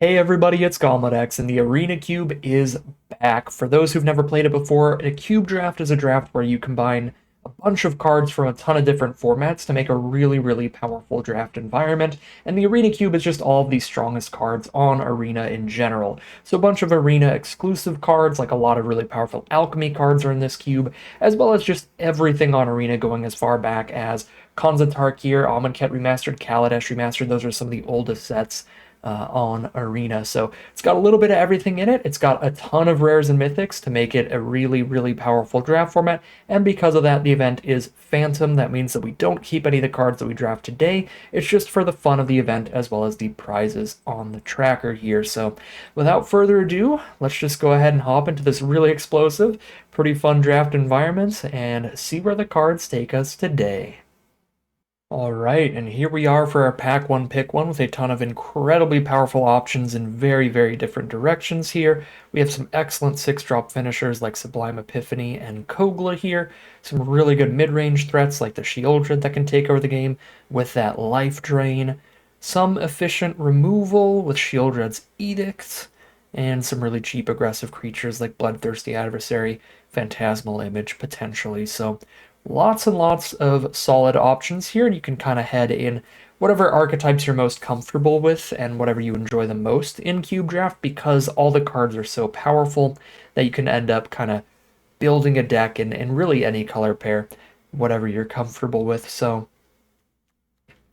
Hey everybody, it's GauntletX, and the Arena Cube is back. For those who've never played it before, a cube draft is a draft where you combine a bunch of cards from a ton of different formats to make a really, really powerful draft environment, and the Arena Cube is just all of the strongest cards on Arena in general. So a bunch of Arena exclusive cards, like a lot of really powerful Alchemy cards are in this cube, as well as just everything on Arena going as far back as Khanzaa Tarkir, Amonkhet Remastered, Kaladesh Remastered. Those are some of the oldest sets on Arena. So it's got a little bit of everything in it. It's got a ton of rares and mythics to make it a really, really powerful draft format. And because of that, the event is Phantom. That means that we don't keep any of the cards that we draft today. It's just for the fun of the event as well as the prizes on the tracker here. So without further ado, let's just go ahead and hop into this really explosive, pretty fun draft environment and see where the cards take us today. All right, and here we are for our pack one pick one with a ton of incredibly powerful options in very, very different directions here. We have some excellent 6-drop finishers like Sublime Epiphany and Kogla here. Some really good mid-range threats like the Sheoldred that can take over the game with that life drain. Some efficient removal with Sheoldred's Edict. And some really cheap aggressive creatures like Bloodthirsty Adversary, Phantasmal Image potentially. So lots and lots of solid options here, and you can kind of head in whatever archetypes you're most comfortable with and whatever you enjoy the most in Cube Draft because all the cards are so powerful that you can end up kind of building a deck in really any color pair, whatever you're comfortable with. So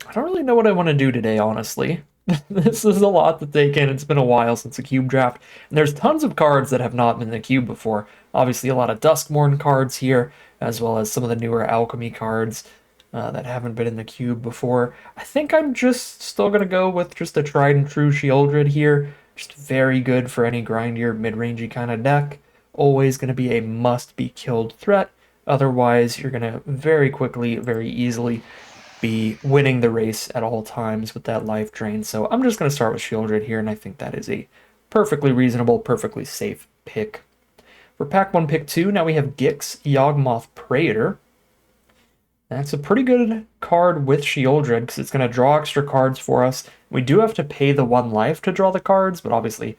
I don't really know what I want to do today, honestly. This is a lot to take in. It's been a while since a cube draft, and there's tons of cards that have not been in the cube before. Obviously, a lot of Duskmourn cards here, as well as some of the newer Alchemy cards that haven't been in the cube before. I think I'm just still gonna go with just a tried and true Sheoldred here. Just very good for any grindier, mid-rangey kind of deck. Always gonna be a must-be-killed threat. Otherwise, you're gonna very quickly, very easily be winning the race at all times with that life drain. So I'm just going to start with Sheoldred here, and I think that is a perfectly reasonable, perfectly safe pick. For pack 1, pick 2, now we have Gix, Yawgmoth Praetor. That's a pretty good card with Sheoldred because it's going to draw extra cards for us. We do have to pay the 1 life to draw the cards, but obviously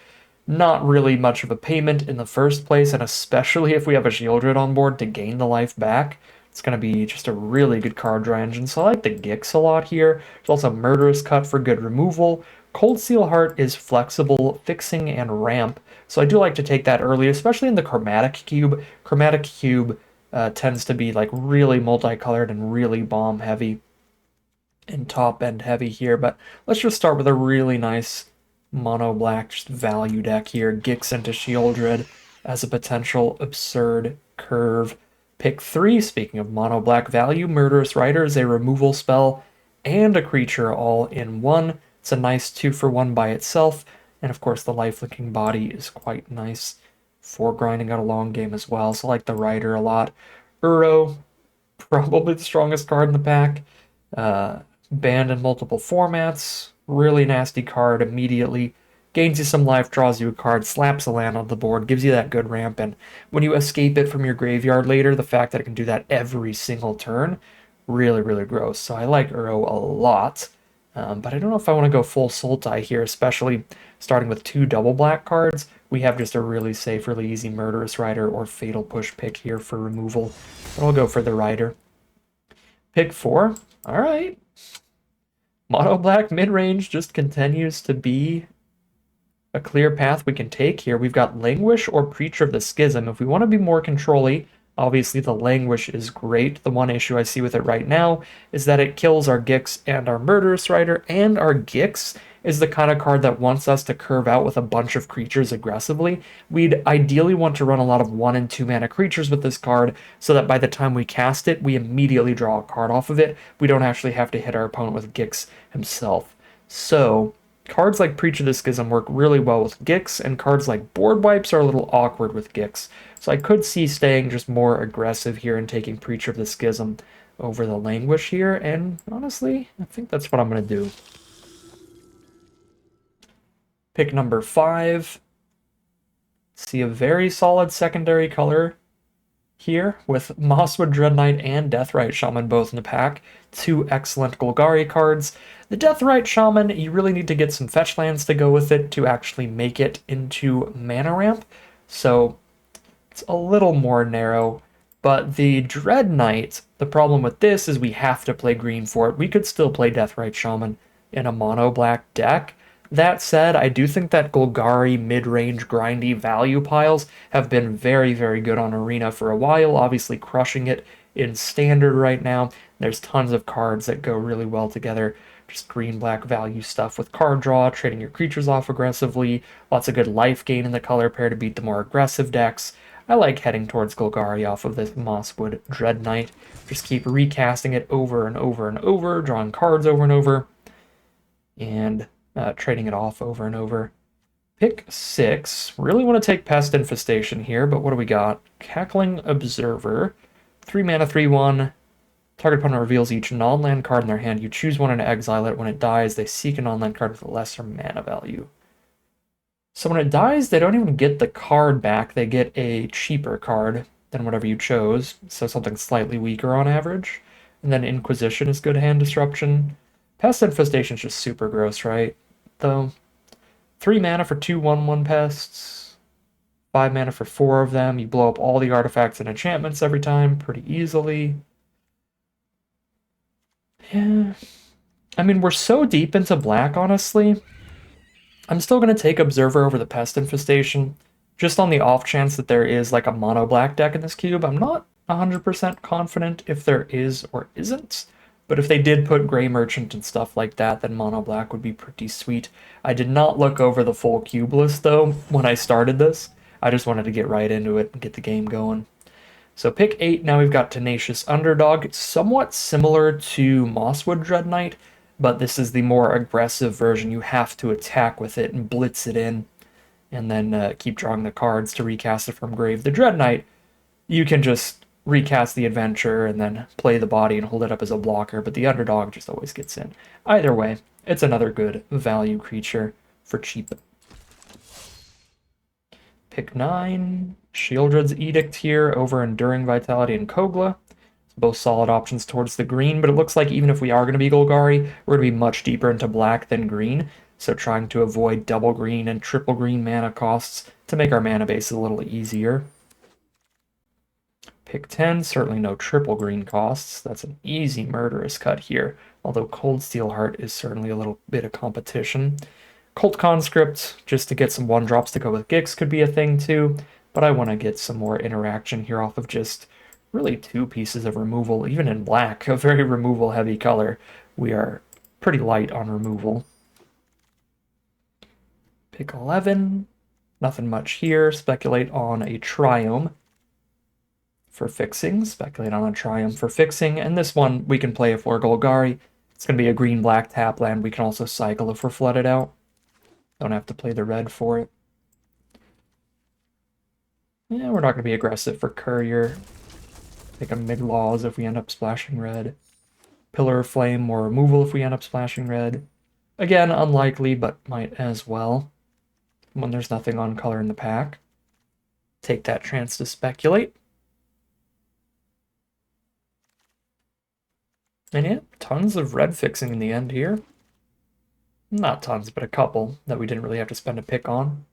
not really much of a payment in the first place, and especially if we have a Sheoldred on board to gain the life back. It's going to be just a really good card draw engine, so I like the Gix a lot here. There's also Murderous Cut for good removal. Cold Steel Heart is flexible, fixing, and ramp, so I do like to take that early, especially in the Chromatic Cube. Chromatic Cube tends to be like really multicolored and really bomb heavy and top end heavy here, but let's just start with a really nice mono black just value deck here. Gix into Sheoldred as a potential absurd curve. Pick 3, speaking of mono black value, Murderous Rider is a removal spell and a creature all in one. It's a nice 2-for-1 by itself, and of course the lifelinking body is quite nice for grinding out a long game as well, so I like the Rider a lot. Uro, probably the strongest card in the pack. Banned in multiple formats. Really nasty card immediately. Gains you some life, draws you a card, slaps a land on the board, gives you that good ramp, and when you escape it from your graveyard later, the fact that it can do that every single turn, really, really gross. So I like Uro a lot, but I don't know if I want to go full Sultai here, especially starting with 2 double black cards. We have just a really safe, really easy Murderous Rider or Fatal Push pick here for removal, but I'll go for the Rider. Pick 4. All right. Mono black mid-range just continues to be a clear path we can take here. We've got Languish or Preacher of the Schism. If we want to be more control-y, obviously the Languish is great. The one issue I see with it right now is that it kills our Gix and our Murderous Rider, and our Gix is the kind of card that wants us to curve out with a bunch of creatures aggressively. We'd ideally want to run a lot of 1 and 2 mana creatures with this card so that by the time we cast it, we immediately draw a card off of it. We don't actually have to hit our opponent with Gix himself. So cards like Preacher of the Schism work really well with Gix, and cards like Board Wipes are a little awkward with Gix. So I could see staying just more aggressive here and taking Preacher of the Schism over the Languish here, and honestly, I think that's what I'm going to do. Pick number 5. See a very solid secondary color here with Mosswood Dread Knight and Deathrite Shaman both in the pack. Two excellent Golgari cards. The Deathrite Shaman, you really need to get some fetch lands to go with it to actually make it into mana ramp. So it's a little more narrow. But the Dread Knight, the problem with this is we have to play green for it. We could still play Deathrite Shaman in a mono black deck. That said, I do think that Golgari mid-range grindy value piles have been very, very good on Arena for a while, obviously crushing it in Standard right now. There's tons of cards that go really well together. Just green-black value stuff with card draw, trading your creatures off aggressively, lots of good life gain in the color pair to beat the more aggressive decks. I like heading towards Golgari off of this Mosswood Dread Knight. Just keep recasting it over and over and over, drawing cards over and over, and trading it off over and over. Pick 6. Really want to take Pest Infestation here, but what do we got? Cackling Observer. 3 mana, 3/1. Target opponent reveals each non-land card in their hand. You choose one and exile it. When it dies, they seek a non-land card with a lesser mana value. So when it dies, they don't even get the card back. They get a cheaper card than whatever you chose. So something slightly weaker on average. And then Inquisition is good hand disruption. Pest Infestation is just super gross, right? Though 3 mana for 2/1/1 pests, 5 mana for 4 of them. You blow up all the artifacts and enchantments every time pretty easily. Yeah. I mean, we're so deep into black, honestly. I'm still going to take Observer over the Pest Infestation, just on the off chance that there is like a mono black deck in this cube. I'm not 100% confident if there is or isn't. But if they did put Grey Merchant and stuff like that, then mono black would be pretty sweet. I did not look over the full cube list, though, when I started this. I just wanted to get right into it and get the game going. So pick 8, now we've got Tenacious Underdog. It's somewhat similar to Mosswood Dread Knight, but this is the more aggressive version. You have to attack with it and blitz it in, and then keep drawing the cards to recast it from grave. The Dread Knight, you can just recast the adventure and then play the body and hold it up as a blocker, but the Underdog just always gets in. Either way, it's another good value creature for cheap. Pick 9, Sheoldred's Edict here over Enduring Vitality and Kogla. Both solid options towards the green, but it looks like even if we are going to be Golgari, we're going to be much deeper into black than green, so trying to avoid double green and triple green mana costs to make our mana base a little easier. Pick 10, certainly no triple green costs. That's an easy murderous cut here, although Cold Steelheart is certainly a little bit of competition. Cult Conscript, just to get some 1-drops to go with Gix could be a thing too, but I want to get some more interaction here off of just really 2 pieces of removal, even in black, a very removal-heavy color. We are pretty light on removal. Pick 11, nothing much here. Speculate on a Triome for fixing, speculate on a Triumph for fixing, and this one we can play if we're Golgari. It's going to be a green-black tap land. We can also cycle if we're flooded out. Don't have to play the red for it. Yeah, we're not going to be aggressive for Courier. Take a Miglaws if we end up splashing red. Pillar of Flame or removal if we end up splashing red. Again, unlikely, but might as well. When there's nothing on color in the pack. Take that chance to speculate. And yeah, tons of red fixing in the end here. Not tons, but a couple that we didn't really have to spend a pick on.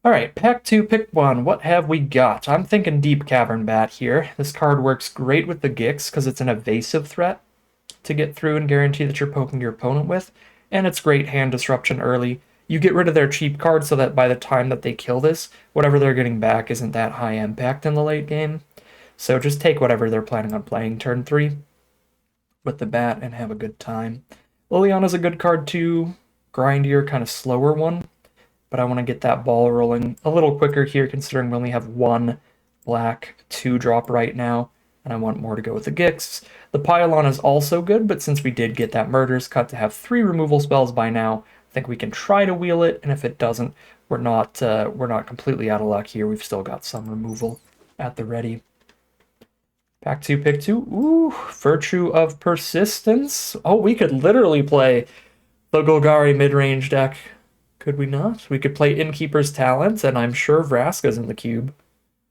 Alright, pack 2, pick 1. What have we got? I'm thinking Deep Cavern Bat here. This card works great with the Gix because it's an evasive threat to get through and guarantee that you're poking your opponent with. And it's great hand disruption early. You get rid of their cheap card so that by the time that they kill this, whatever they're getting back isn't that high impact in the late game. So just take whatever they're planning on playing turn 3 with the bat and have a good time. Liliana's a good card too. Grindier, kind of slower one. But I want to get that ball rolling a little quicker here, considering we only have 1 black 2-drop right now, and I want more to go with the Gix. The Pylon is also good, but since we did get that Murderous Cut to have 3 removal spells by now, I think we can try to wheel it, and if it doesn't, we're not completely out of luck here. We've still got some removal at the ready. Pack 2, pick 2. Ooh, Virtue of Persistence. Oh, we could literally play the Golgari mid-range deck. Could we not? We could play Innkeeper's Talent, and I'm sure Vraska's in the cube.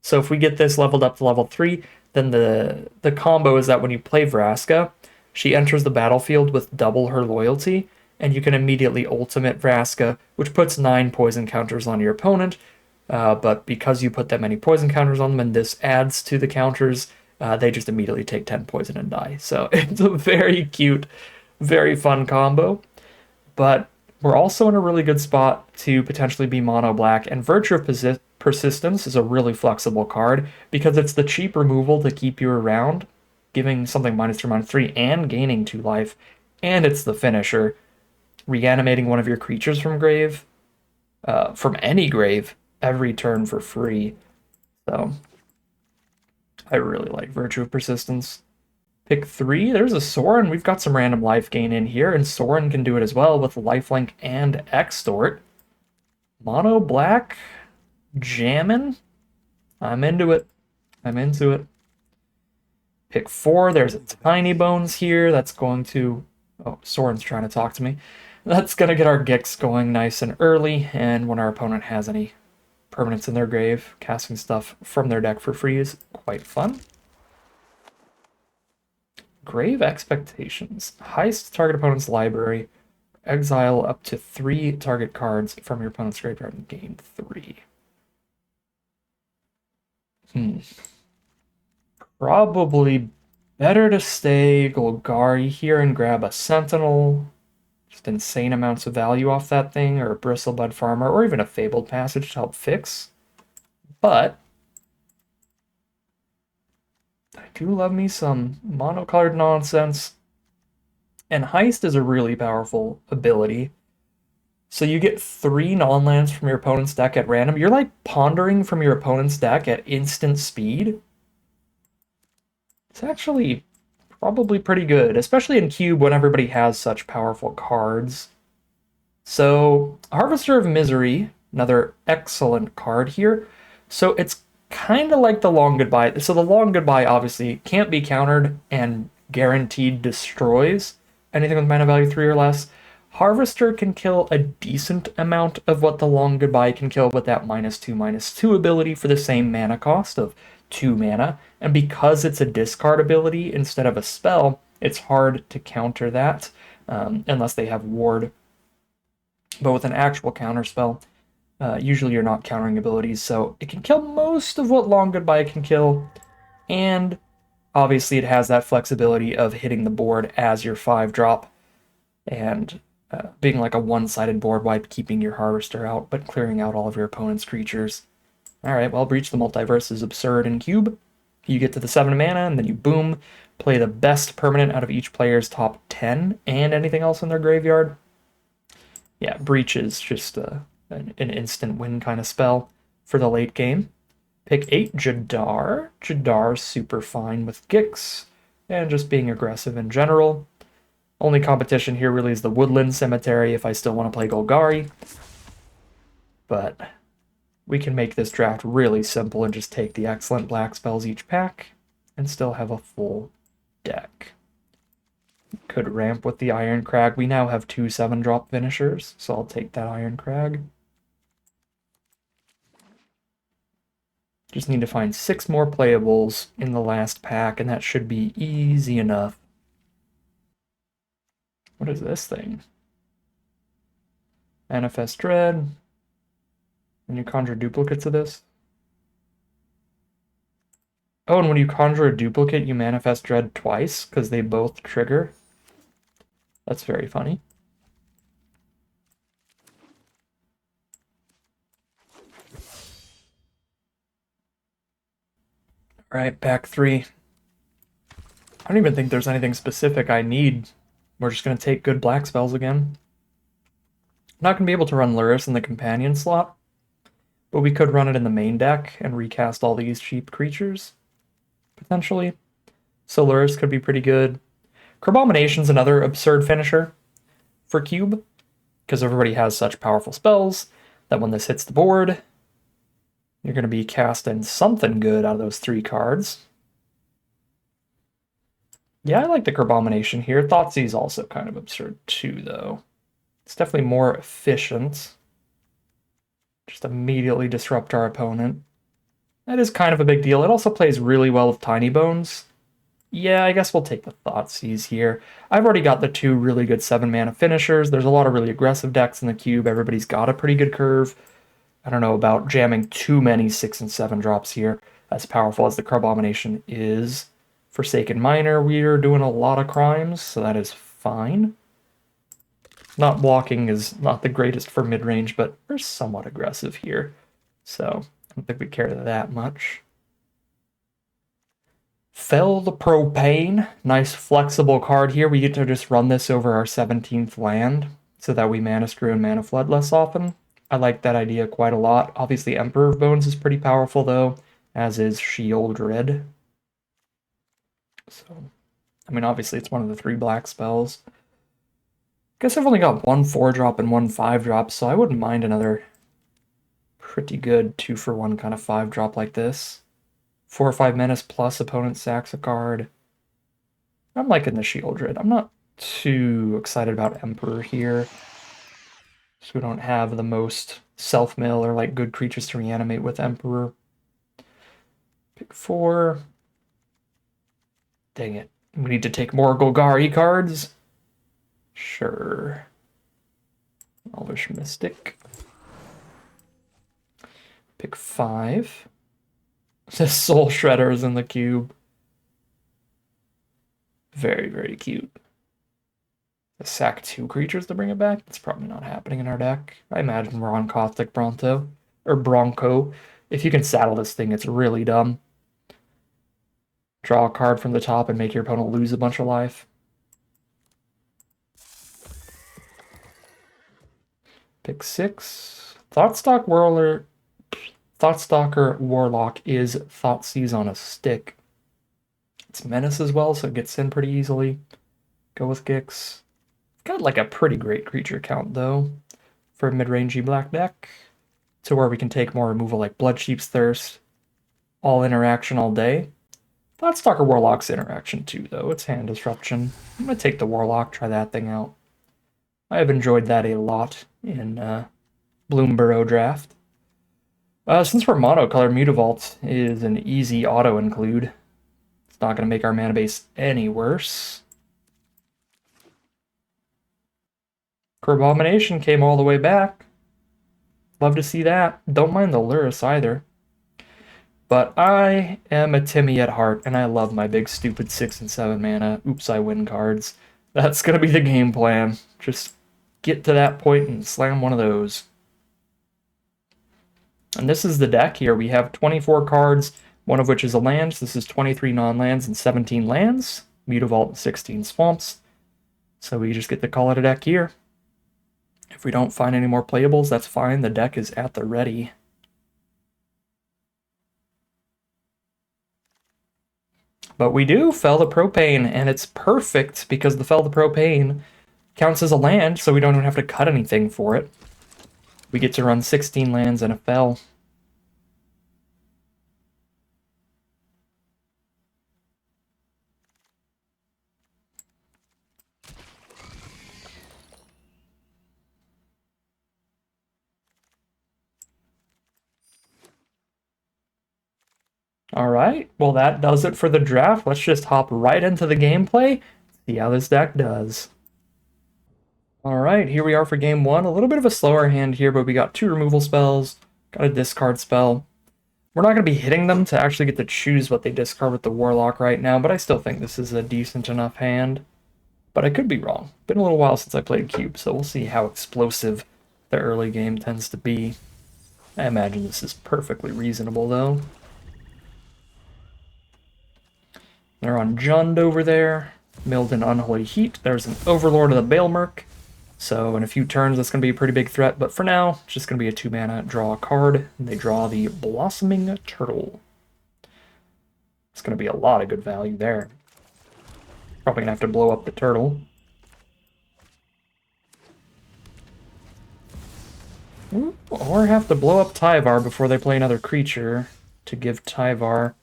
So if we get this leveled up to level 3, then the combo is that when you play Vraska, she enters the battlefield with double her loyalty, and you can immediately ultimate Vraska, which puts 9 poison counters on your opponent. But because you put that many poison counters on them, and this adds to the counters, they just immediately take 10 poison and die. So it's a very cute, very fun combo. But we're also in a really good spot to potentially be mono black, and Virtue of Persistence is a really flexible card because it's the cheap removal to keep you around, giving something -3/-3 and gaining 2 life, and it's the finisher, reanimating one of your creatures from any grave, every turn for free. So I really like Virtue of Persistence. Pick 3, there's a Sorin. We've got some random life gain in here, and Sorin can do it as well with Lifelink and Extort. Mono black, jammin'. I'm into it. I'm into it. Pick 4, there's a Tiny Bones here. That's going to... Oh, Sorin's trying to talk to me. That's going to get our Gix going nice and early, and when our opponent has any permanents in their grave, casting stuff from their deck for free is quite fun. Grave Expectations. Heist target opponent's library. Exile up to 3 target cards from your opponent's graveyard and gain 3. Probably better to stay Golgari here and grab a Sentinel. Just insane amounts of value off that thing, or a Bristlebud Farmer, or even a Fabled Passage to help fix. But I do love me some monocolored nonsense. And Heist is a really powerful ability. So you get 3 non-lands from your opponent's deck at random. You're like pondering from your opponent's deck at instant speed. It's actually probably pretty good, especially in Cube when everybody has such powerful cards. So Harvester of Misery, another excellent card here. So it's kind of like the Long Goodbye. So the Long Goodbye obviously can't be countered and guaranteed destroys anything with mana value 3 or less. Harvester can kill a decent amount of what the Long Goodbye can kill with that -2/-2 ability for the same mana cost of 2 mana. And because it's a discard ability instead of a spell, it's hard to counter that unless they have Ward. But with an actual counter spell, usually you're not countering abilities, so it can kill most of what Long Goodbye can kill, and obviously it has that flexibility of hitting the board as your 5-drop, and being like a one-sided board wipe, keeping your Harvester out, but clearing out all of your opponent's creatures. Alright, well, Breach the Multiverse is absurd in Cube. You get to the 7 mana, and then you boom, play the best permanent out of each player's top 10, and anything else in their graveyard. Yeah, Breach is just an instant win kind of spell for the late game. Pick 8, Jadar. Jadar's super fine with Gix, and just being aggressive in general. Only competition here really is the Woodland Cemetery if I still want to play Golgari. But we can make this draft really simple and just take the excellent black spells each pack and still have a full deck. Could ramp with the Iron Crag. We now have 2 7-drop finishers, so I'll take that Iron Crag. Just need to find 6 more playables in the last pack, and that should be easy enough. What is this thing? Manifest Dread. When you conjure duplicates of this? Oh, and when you conjure a duplicate, you manifest Dread twice, because they both trigger. That's very funny. Alright, pack 3. I don't even think there's anything specific I need. We're just going to take good black spells again. I'm not going to be able to run Lurrus in the companion slot, but we could run it in the main deck and recast all these cheap creatures, potentially. So Lurrus could be pretty good. Crabomination's another absurd finisher for Cube, because everybody has such powerful spells that when this hits the board, you're going to be casting something good out of those 3 cards. Yeah, I like the Crabomination here. Thoughtseize also kind of absurd too, though. It's definitely more efficient. Just immediately disrupt our opponent. That is kind of a big deal. It also plays really well with Tiny Bones. Yeah, I guess we'll take the Thoughtseize here. I've already got the two really good 7-mana finishers. There's a lot of really aggressive decks in the cube. Everybody's got a pretty good curve. I don't know about jamming too many 6 and 7 drops here. As powerful as the Carbomination is. Forsaken Miner, we're doing a lot of crimes, so that is fine. Not blocking is not the greatest for mid-range, but we're somewhat aggressive here. So, I don't think we care that much. Fell the Propane. Nice flexible card here. We get to just run this over our 17th land so that we Mana Screw and Mana Flood less often. I like that idea quite a lot. Obviously, Emperor of Bones is pretty powerful, though, as is Sheoldred. So, I mean, obviously, it's one of the 3 black spells. Guess I've only got 1 4-drop and 1 5-drop, so I wouldn't mind another pretty good 2-for-1 kind of 5-drop like this. 4 or 5 menace plus opponent sacks a card. I'm liking the Sheoldred. I'm not too excited about Emperor here. So we don't have the most self-mill or like good creatures to reanimate with Emperor. Pick 4. Dang it. We need to take more Golgari cards. Sure. Elvish Mystic. Pick 5. The Soul Shredder is in the cube. Very, very cute. Sack 2 creatures to bring it back? That's probably not happening in our deck. I imagine we're on Caustic Bronto. Or Bronco. If you can saddle this thing, it's really dumb. Draw a card from the top and make your opponent lose a bunch of life. Pick 6. Thoughtstalker Warlock is Thoughtseize on a stick. It's Menace as well, so it gets in pretty easily. Go with Gix. Got like a pretty great creature count, though, for a mid-rangey black deck. To where we can take more removal like Bloodsheep's Thirst. All interaction all day. Thoughtstalker Warlock's interaction too, though. It's hand disruption. I'm going to take the Warlock, try that thing out. I have enjoyed that a lot in Bloomburrow draft. Since we're monocolor, Mutavault is an easy auto-include. It's not going to make our mana base any worse. Carbomination came all the way back. Love to see that. Don't mind the Lurrus either. But I am a Timmy at heart, and I love my big stupid 6 and 7 mana oops I win cards. That's going to be the game plan. Just get to that point and slam one of those. And this is the deck here. We have 24 cards, one of which is a land. This is 23 non-lands and 17 lands. Mutavault and 16 swamps. So we just get to call it a deck here. If we don't find any more playables, that's fine. The deck is at the ready. But we do Fell the Propane, and it's perfect because the Fell the Propane counts as a land, so we don't even have to cut anything for it. We get to run 16 lands and a Fell. Alright, well that does it for the draft. Let's just hop right into the gameplay, see how this deck does. Alright, here we are for game 1. A little bit of a slower hand here, but we got 2 removal spells, got a discard spell. We're not going to be hitting them to actually get to choose what they discard with the Warlock right now, but I still think this is a decent enough hand. But I could be wrong. Been a little while since I played Cube, so we'll see how explosive the early game tends to be. I imagine this is perfectly reasonable, though. They're on Jund over there. Milled in Unholy Heat. There's an Overlord of the Baelmerk. So in a few turns, that's going to be a pretty big threat. But for now, it's just going to be a 2-mana draw a card. And they draw the Blossoming Turtle. It's going to be a lot of good value there. Probably going to have to blow up the turtle. Or have to blow up Tyvar before they play another creature to give Tyvar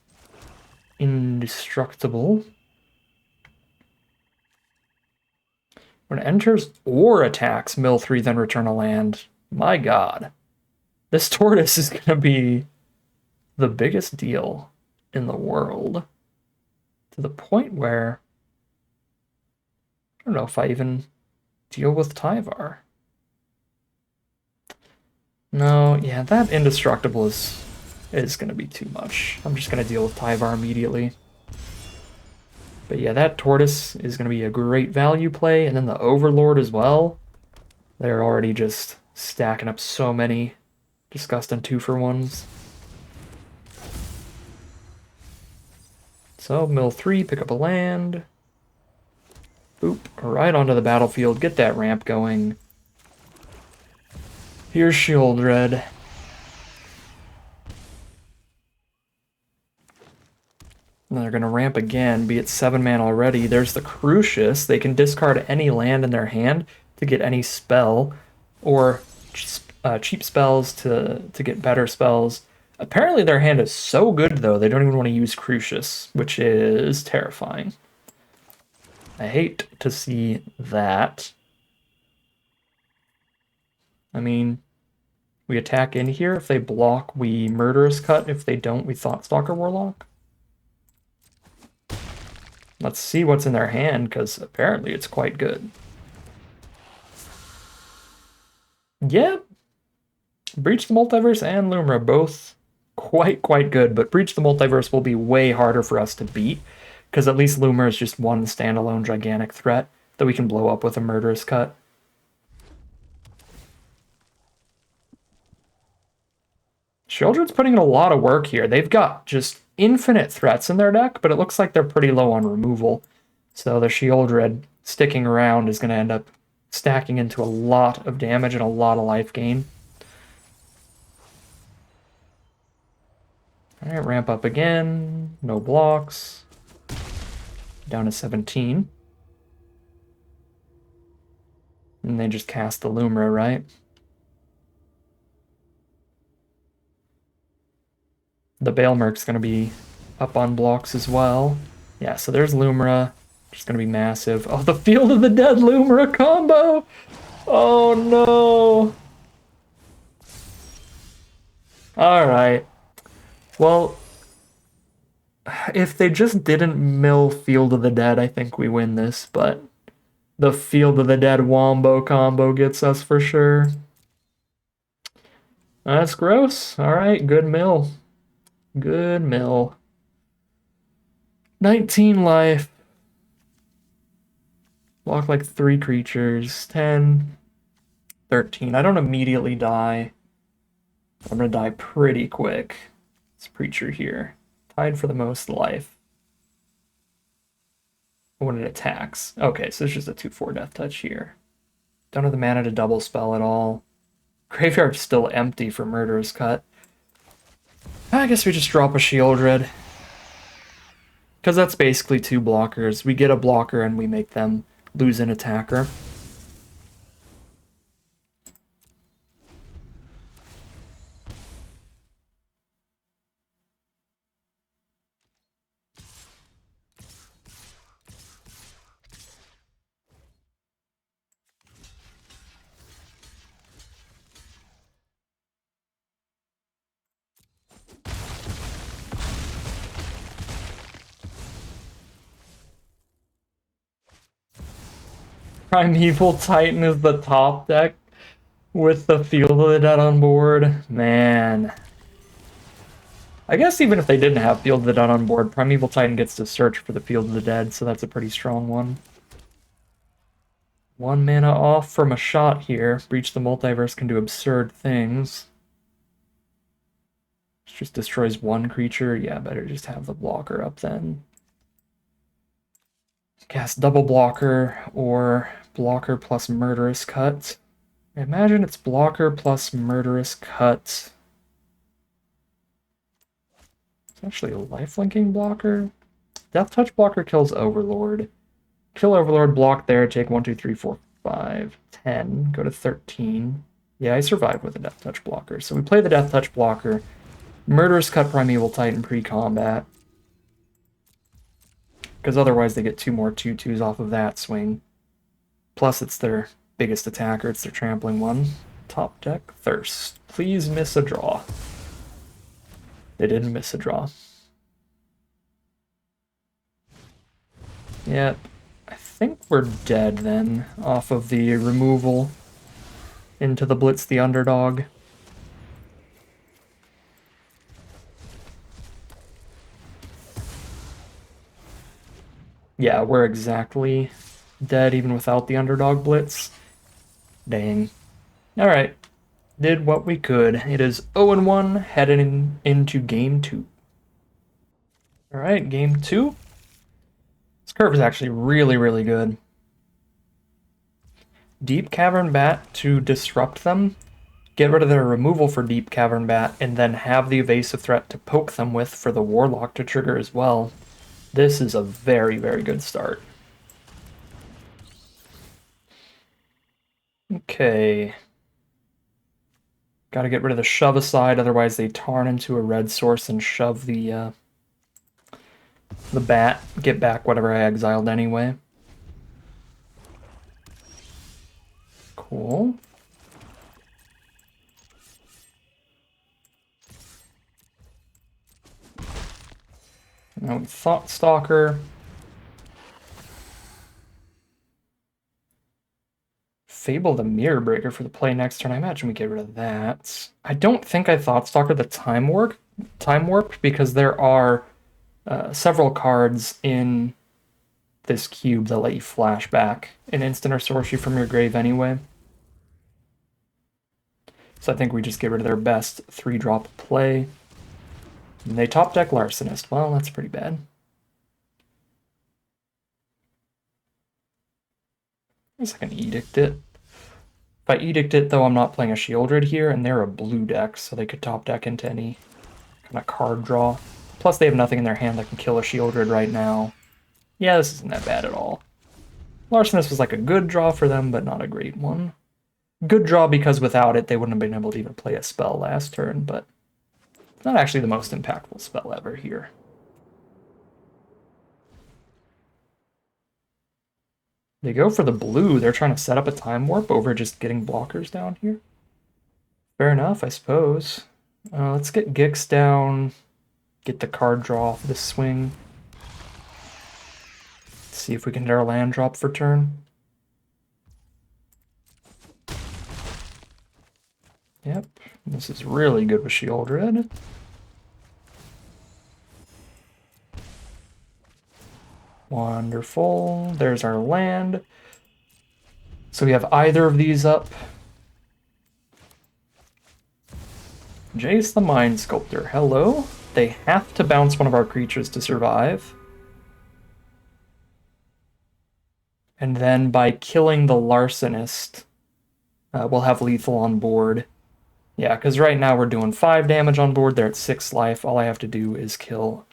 indestructible. When it enters or attacks, mill 3, then return a land. My god. This tortoise is going to be the biggest deal in the world, to the point where I don't know if I even deal with Tyvar. No, yeah, that indestructible is gonna be too much. I'm just gonna deal with Tyvar immediately. But yeah, that Tortoise is gonna be a great value play, and then the Overlord as well. They're already just stacking up so many disgusting 2-for-1s. So, mill 3, pick up a land. Boop, right onto the battlefield, get that ramp going. Here's Sheoldred. And they're going to ramp again, be at 7-man already. There's the Crucius. They can discard any land in their hand to get any spell, or cheap spells to get better spells. Apparently their hand is so good, though, they don't even want to use Crucius, which is terrifying. I hate to see that. I mean, we attack in here. If they block, we Murderous Cut. If they don't, we Thoughtstalker Warlock. Let's see what's in their hand, because apparently it's quite good. Yeah, Breach the Multiverse and Lumra, both quite good, but Breach the Multiverse will be way harder for us to beat, because at least Lumra is just one standalone gigantic threat that we can blow up with a Murderous Cut. Sheoldred's putting in a lot of work here. They've got just infinite threats in their deck, but it looks like they're pretty low on removal. So the Sheoldred sticking around is going to end up stacking into a lot of damage and a lot of life gain. Alright, ramp up again. No blocks. Down to 17. And they just cast the Lumra, right? The Baelmerc's going to be up on blocks as well. Yeah, so there's Lumra. Just going to be massive. Oh, the Field of the Dead Lumra combo! Oh, no! Alright. Well, if they just didn't mill Field of the Dead, I think we win this, but the Field of the Dead Wombo combo gets us for sure. That's gross. Alright, good mill. Good mill. 19 life. Block like 3 creatures. 10. 13. I don't immediately die. I'm gonna die pretty quick. This Preacher here. Tied for the most life. When it attacks. Okay, so it's just a 2/4 death touch here. Don't have the mana to double spell at all. Graveyard's still empty for Murderous Cut. I guess we just drop a Sheoldred. Because that's basically 2 blockers. We get a blocker and we make them lose an attacker. Primeval Titan is the top deck with the Field of the Dead on board. Man. I guess even if they didn't have Field of the Dead on board, Primeval Titan gets to search for the Field of the Dead, so that's a pretty strong one. 1 mana off from a shot here. Breach the Multiverse can do absurd things. Just destroys 1 creature. Yeah, better just have the blocker up then. Cast double blocker or blocker plus Murderous Cut. I imagine it's blocker plus Murderous Cut. It's actually a lifelinking blocker. Death Touch blocker kills Overlord. Kill Overlord, block there, take 1, 2, 3, 4, 5, 10, go to 13. Yeah, I survived with a Death Touch blocker. So we play the Death Touch blocker. Murderous Cut Primeval Titan pre-combat. Because otherwise they get 2 more 2/2s off of that swing. Plus it's their biggest attacker, it's their trampling one. Top deck, Thirst. Please miss a draw. They didn't miss a draw. Yep. I think we're dead then, off of the removal into the Blitz the Underdog. Yeah, we're exactly dead even without the Underdog Blitz. Dang. Alright. Did what we could. It is 0-1 heading into game 2. Alright, game 2. This curve is actually really, really good. Deep Cavern Bat to disrupt them, get rid of their removal for Deep Cavern Bat, and then have the evasive threat to poke them with for the Warlock to trigger as well. This is a very, very good start. Okay. Gotta get rid of the shove aside, otherwise they tarn into a red source and shove the bat, get back whatever I exiled anyway. Cool. Now we Thought Stalker. Fable the Mirror Breaker for the play next turn. I imagine we get rid of that. I don't think I Thought Stalker the Time Warp because there are several cards in this cube that let you flash back an instant or sorcery from your grave anyway. So I think we just get rid of their best 3-drop play. And they top deck Larcenist. Well, that's pretty bad. I guess I can Edict it. If I Edict it, though, I'm not playing a Shieldred here, and they're a blue deck, so they could top deck into any kind of card draw. Plus, they have nothing in their hand that can kill a Shieldred right now. Yeah, this isn't that bad at all. Larcenist was like a good draw for them, but not a great one. Good draw because without it, they wouldn't have been able to even play a spell last turn, but it's not actually the most impactful spell ever here. They go for the blue. They're trying to set up a Time Warp over just getting blockers down here. Fair enough, I suppose. Let's get Gix down, get the card draw for the swing. See if we can get our land drop for turn. Yep, this is really good with Shieldred. Wonderful. There's our land. So we have either of these up. Jace the Mind Sculptor. Hello. They have to bounce one of our creatures to survive. And then by killing the Larcenist, we'll have lethal on board. Yeah, because right now we're doing 5 damage on board. They're at 6 life. All I have to do is kill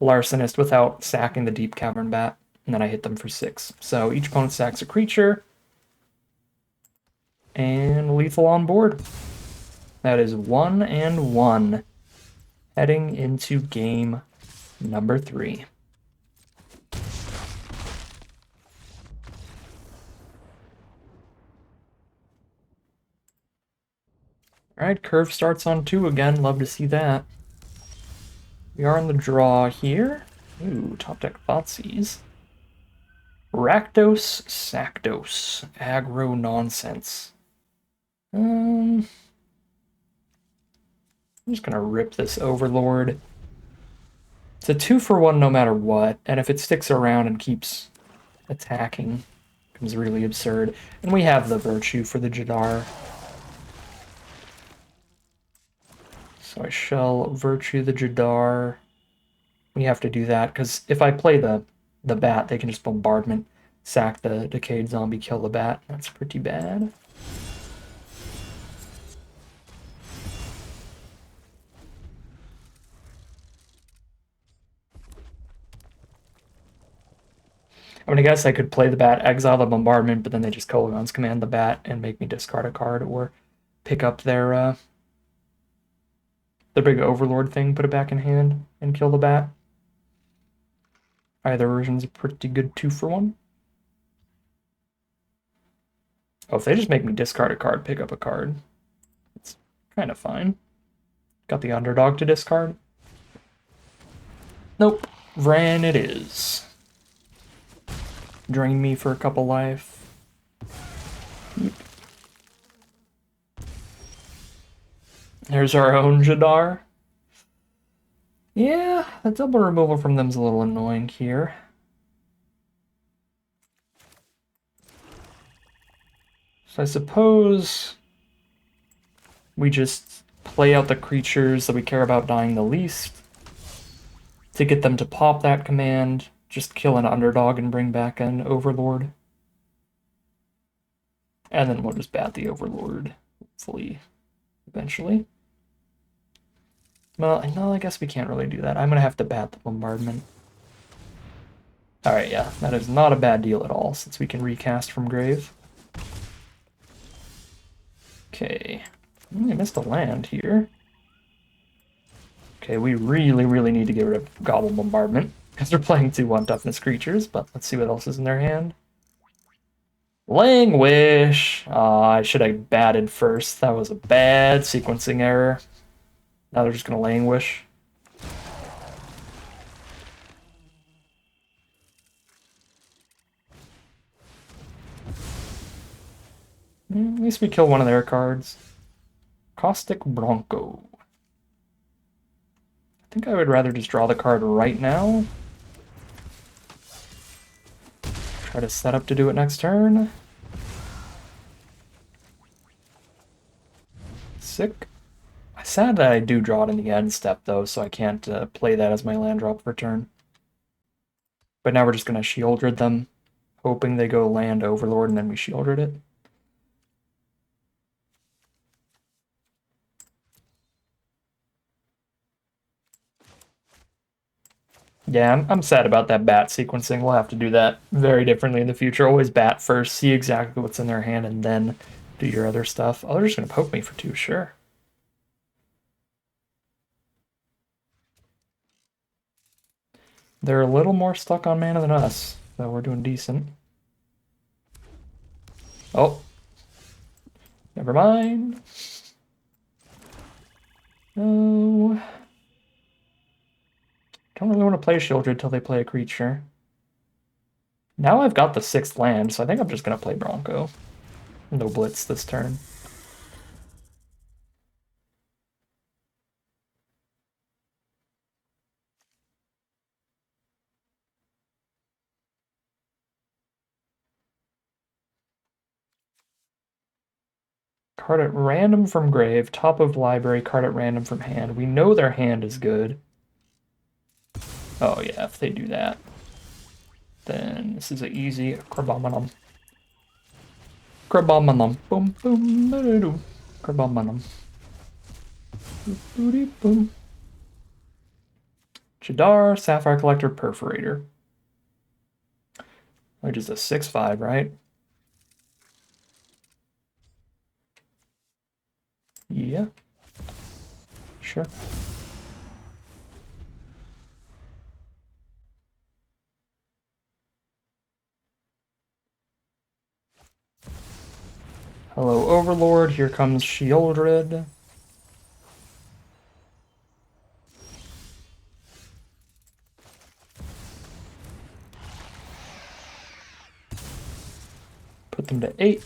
Larcenist without sacking the Deep Cavern Bat, and then I hit them for 6. So each opponent sacks a creature, and lethal on board. That is 1-1, heading into game number 3. Alright, curve starts on 2 again. Love to see that. We are in the draw here. Ooh, top deck Thoughtseize. Rakdos, Sakdos. Aggro nonsense. I'm just gonna rip this Overlord. It's a 2-for-1 no matter what, and if it sticks around and keeps attacking, it becomes really absurd. And we have the Virtue for the Jadar. So I shall Virtue the Jadar. We have to do that, because if I play the bat, they can just Bombardment, sack the Decayed Zombie, kill the bat. That's pretty bad. I mean, I guess I could play the bat, exile the Bombardment, but then they just Kolaghan's Command the bat and make me discard a card, or pick up their big Overlord thing, put it back in hand, and kill the bat. Either version's a pretty good 2-for-1. Oh, if they just make me discard a card, pick up a card, it's kind of fine. Got the underdog to discard. Nope. Vran it is. Drain me for a couple life. Yep. There's our own Jadar. Yeah, the double removal from them's a little annoying here. So I suppose we just play out the creatures that we care about dying the least to get them to pop that command, just kill an underdog and bring back an Overlord. And then we'll just bat the Overlord, hopefully, eventually. Well, no, I guess we can't really do that. I'm going to have to bat the Bombardment. Alright, yeah, that is not a bad deal at all, since we can recast from grave. Okay. I missed a land here. Okay, we really need to get rid of Gobble Bombardment, because they're playing 2/1 toughness creatures, but let's see what else is in their hand. Languish! I should have batted first. That was a bad sequencing error. Now they're just going to languish. At least we kill one of their cards. Caustic Bronco. I think I would rather just draw the card right now. Try to set up to do it next turn. Sick. Sad that I do draw it in the end step, though, so I can't play that as my land drop for turn. But now we're just going to Shieldred them, hoping they go land Overlord, and then we Shieldred it. Yeah, I'm sad about that bat sequencing. We'll have to do that very differently in the future. Always bat first, see exactly what's in their hand, and then do your other stuff. Oh, they're just going to poke me for 2, sure. They're a little more stuck on mana than us, so we're doing decent. Oh. Never mind. No. Don't really want to play Shieldred until they play a creature. Now I've got the 6th land, so I think I'm just going to play Bronco. No Blitz this turn. Card at random from grave, top of library, card at random from hand. We know their hand is good. Oh yeah, if they do that, then this is an easy Crabominum. Crabominum. Boom, boom, ba-da-doo. Crabominum. Boom. Jadar, Sapphire Collector, Perforator. Which is a 6/5, right? Yeah. Sure. Hello, Overlord. Here comes Shieldred. Put them to 8.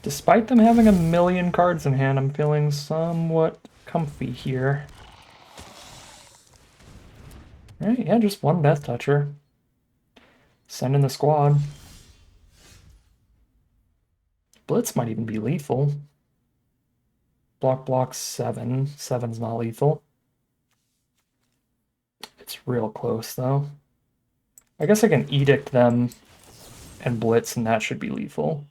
Despite them having a million cards in hand, I'm feeling somewhat comfy here. Alright, yeah, just one Death Toucher. Send in the squad. Blitz might even be lethal. Block 7. 7's not lethal. It's real close, though. I guess I can Edict them and Blitz, and that should be lethal.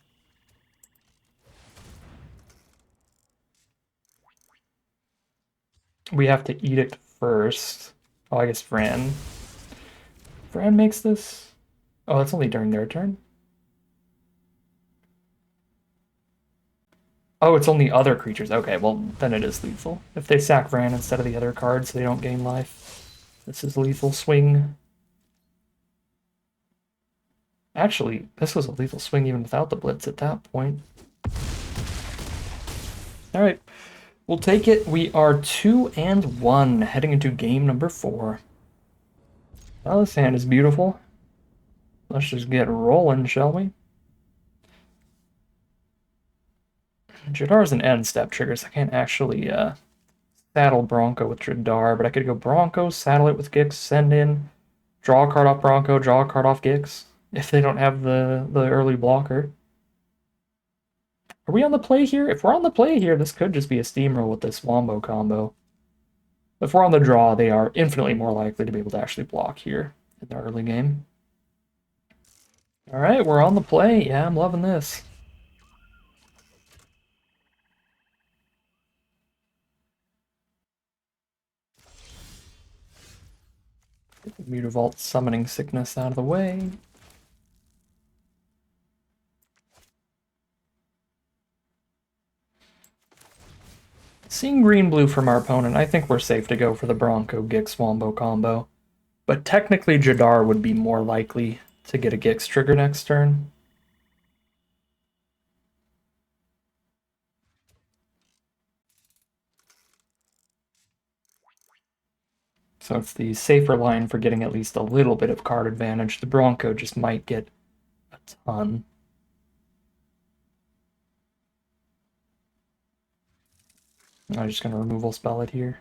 We have to Edict first. Oh, I guess Vran. Vran makes this? Oh, that's only during their turn? Oh, it's only other creatures. Okay, well, then it is lethal. If they sack Vran instead of the other cards, they don't gain life. This is lethal swing. Actually, this was a lethal swing even without the blitz at that point. Alright, we'll take it. We are 2-1 heading into game number 4. Well, this hand is beautiful. Let's just get rolling, shall we? Jadar's an end step trigger, so I can't actually saddle Bronco with Jadar, but I could go Bronco, saddle it with Gix, send in, draw a card off Bronco, draw a card off Gix, if they don't have the early blocker. Are we on the play here? If we're on the play here, this could just be a steamroll with this Wombo combo. If we're on the draw, they are infinitely more likely to be able to actually block here in the early game. Alright, we're on the play. Yeah, I'm loving this. Get the Mutavault summoning sickness out of the way. Seeing green-blue from our opponent, I think we're safe to go for the Bronco Gix Wombo combo. But technically, Jadar would be more likely to get a Gix trigger next turn. So it's the safer line for getting at least a little bit of card advantage. The Bronco just might get a ton. I'm just going to removal spell it here.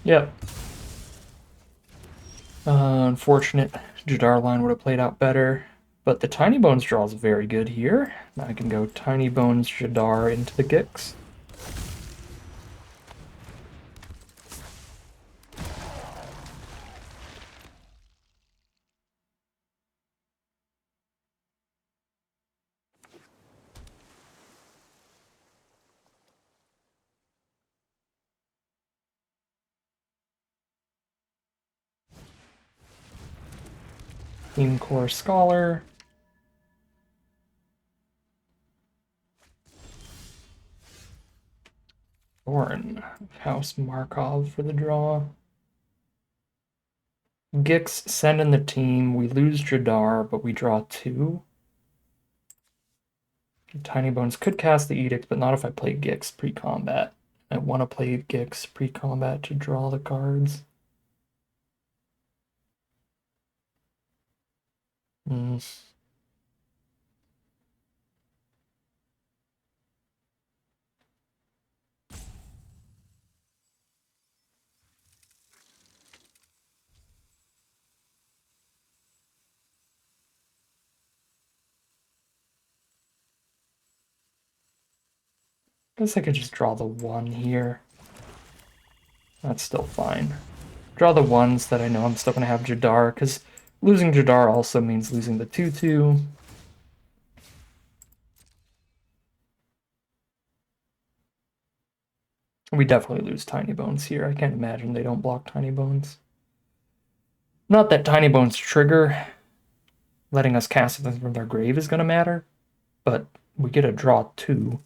Yep. Unfortunate. Jadar line would have played out better. But the Tiny Bones draw is very good here. Now I can go Tiny Bones Jadar into the Gix. Team Core Scholar. Thorn. House Markov for the draw. Gix send in the team. We lose Jadar, but we draw 2. Tiny Bones could cast the Edict, but not if I play Gix pre-combat. I want to play Gix pre-combat to draw the cards. Guess I could just draw the 1 here. That's still fine. Draw the 1s that I know I'm still going to have Jadar, because losing Jadar also means losing the 2/2. We definitely lose Tiny Bones here. I can't imagine they don't block Tiny Bones. Not that Tiny Bones trigger letting us cast something from their grave is going to matter, but we get a draw 2.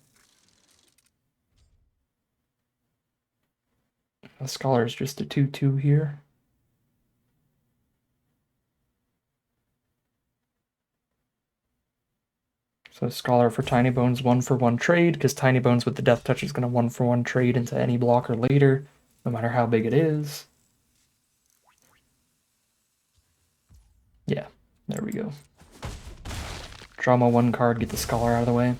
The Scholar is just a 2/2 here. So Scholar for Tiny Bones, 1-for-1 trade, because Tiny Bones with the Death Touch is going to 1-for-1 trade into any blocker later, no matter how big it is. Yeah, there we go. Draw my 1 card, get the Scholar out of the way.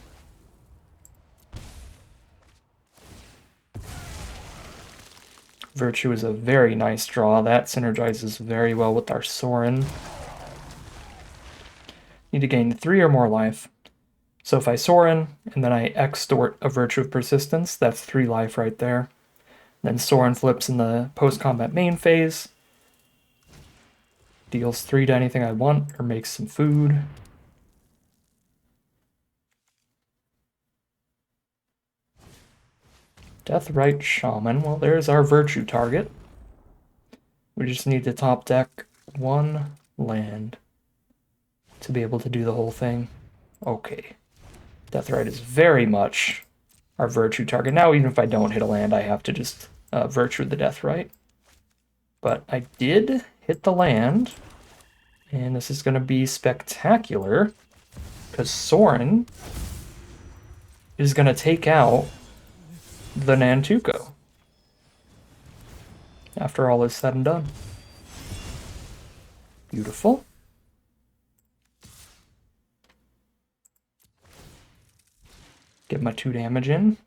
Virtue is a very nice draw. That synergizes very well with our Sorin. Need to gain 3 or more life. So if I Sorin, and then I extort a Virtue of Persistence, that's 3 life right there. Then Sorin flips in the post-combat main phase. Deals 3 to anything I want, or makes some food. Deathrite Shaman. Well, there's our Virtue target. We just need to top deck 1 land to be able to do the whole thing. Okay. Deathrite is very much our virtue target. Now, even if I don't hit a land, I have to just virtue the death, right? But I did hit the land, and this is going to be spectacular, because Sorin is going to take out the Nantuko after all is said and done. Beautiful. Get my 2 damage in.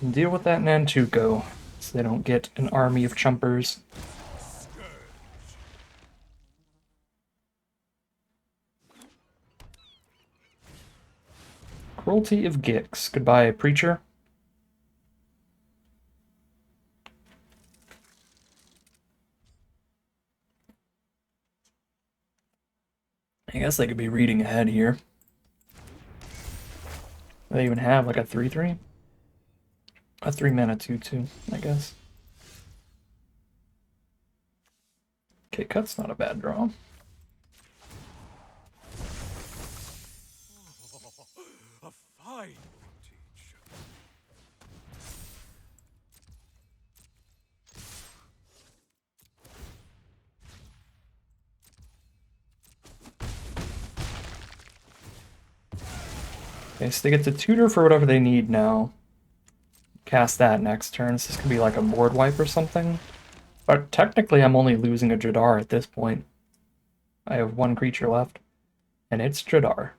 And deal with that Nantuko, so they don't get an army of chumpers. Cruelty of Gix. Goodbye, Preacher. I guess they could be reading ahead here. They even have like a 3/3? A 3-mana 2/2, I guess. Okay, Cut's not a bad draw. A fine teacher. Okay, so they get to tutor for whatever they need now. Cast that next turn. So this could be like a board wipe or something. But technically I'm only losing a Jadar at this point. I have 1 creature left, and it's Jadar.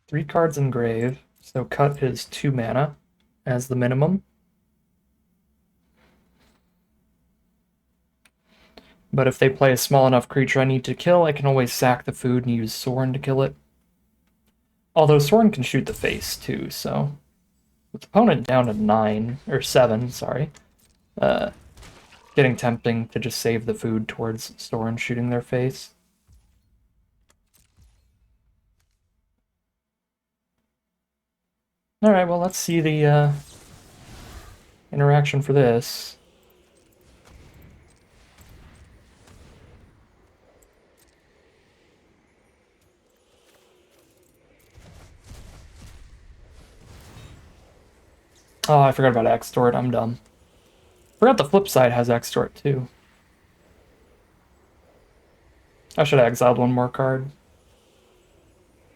Three cards in grave, so cut is 2 mana as the minimum. But if they play a small enough creature I need to kill, I can always sack the food and use Sorin to kill it. Although Sorin can shoot the face too, so with the opponent down to 9 or 7, sorry, getting tempting to just save the food towards Sorin shooting their face. All right, well, let's see the interaction for this. Oh, I forgot about Extort. I'm dumb. Forgot the flip side has Extort too. I should have exiled 1 more card.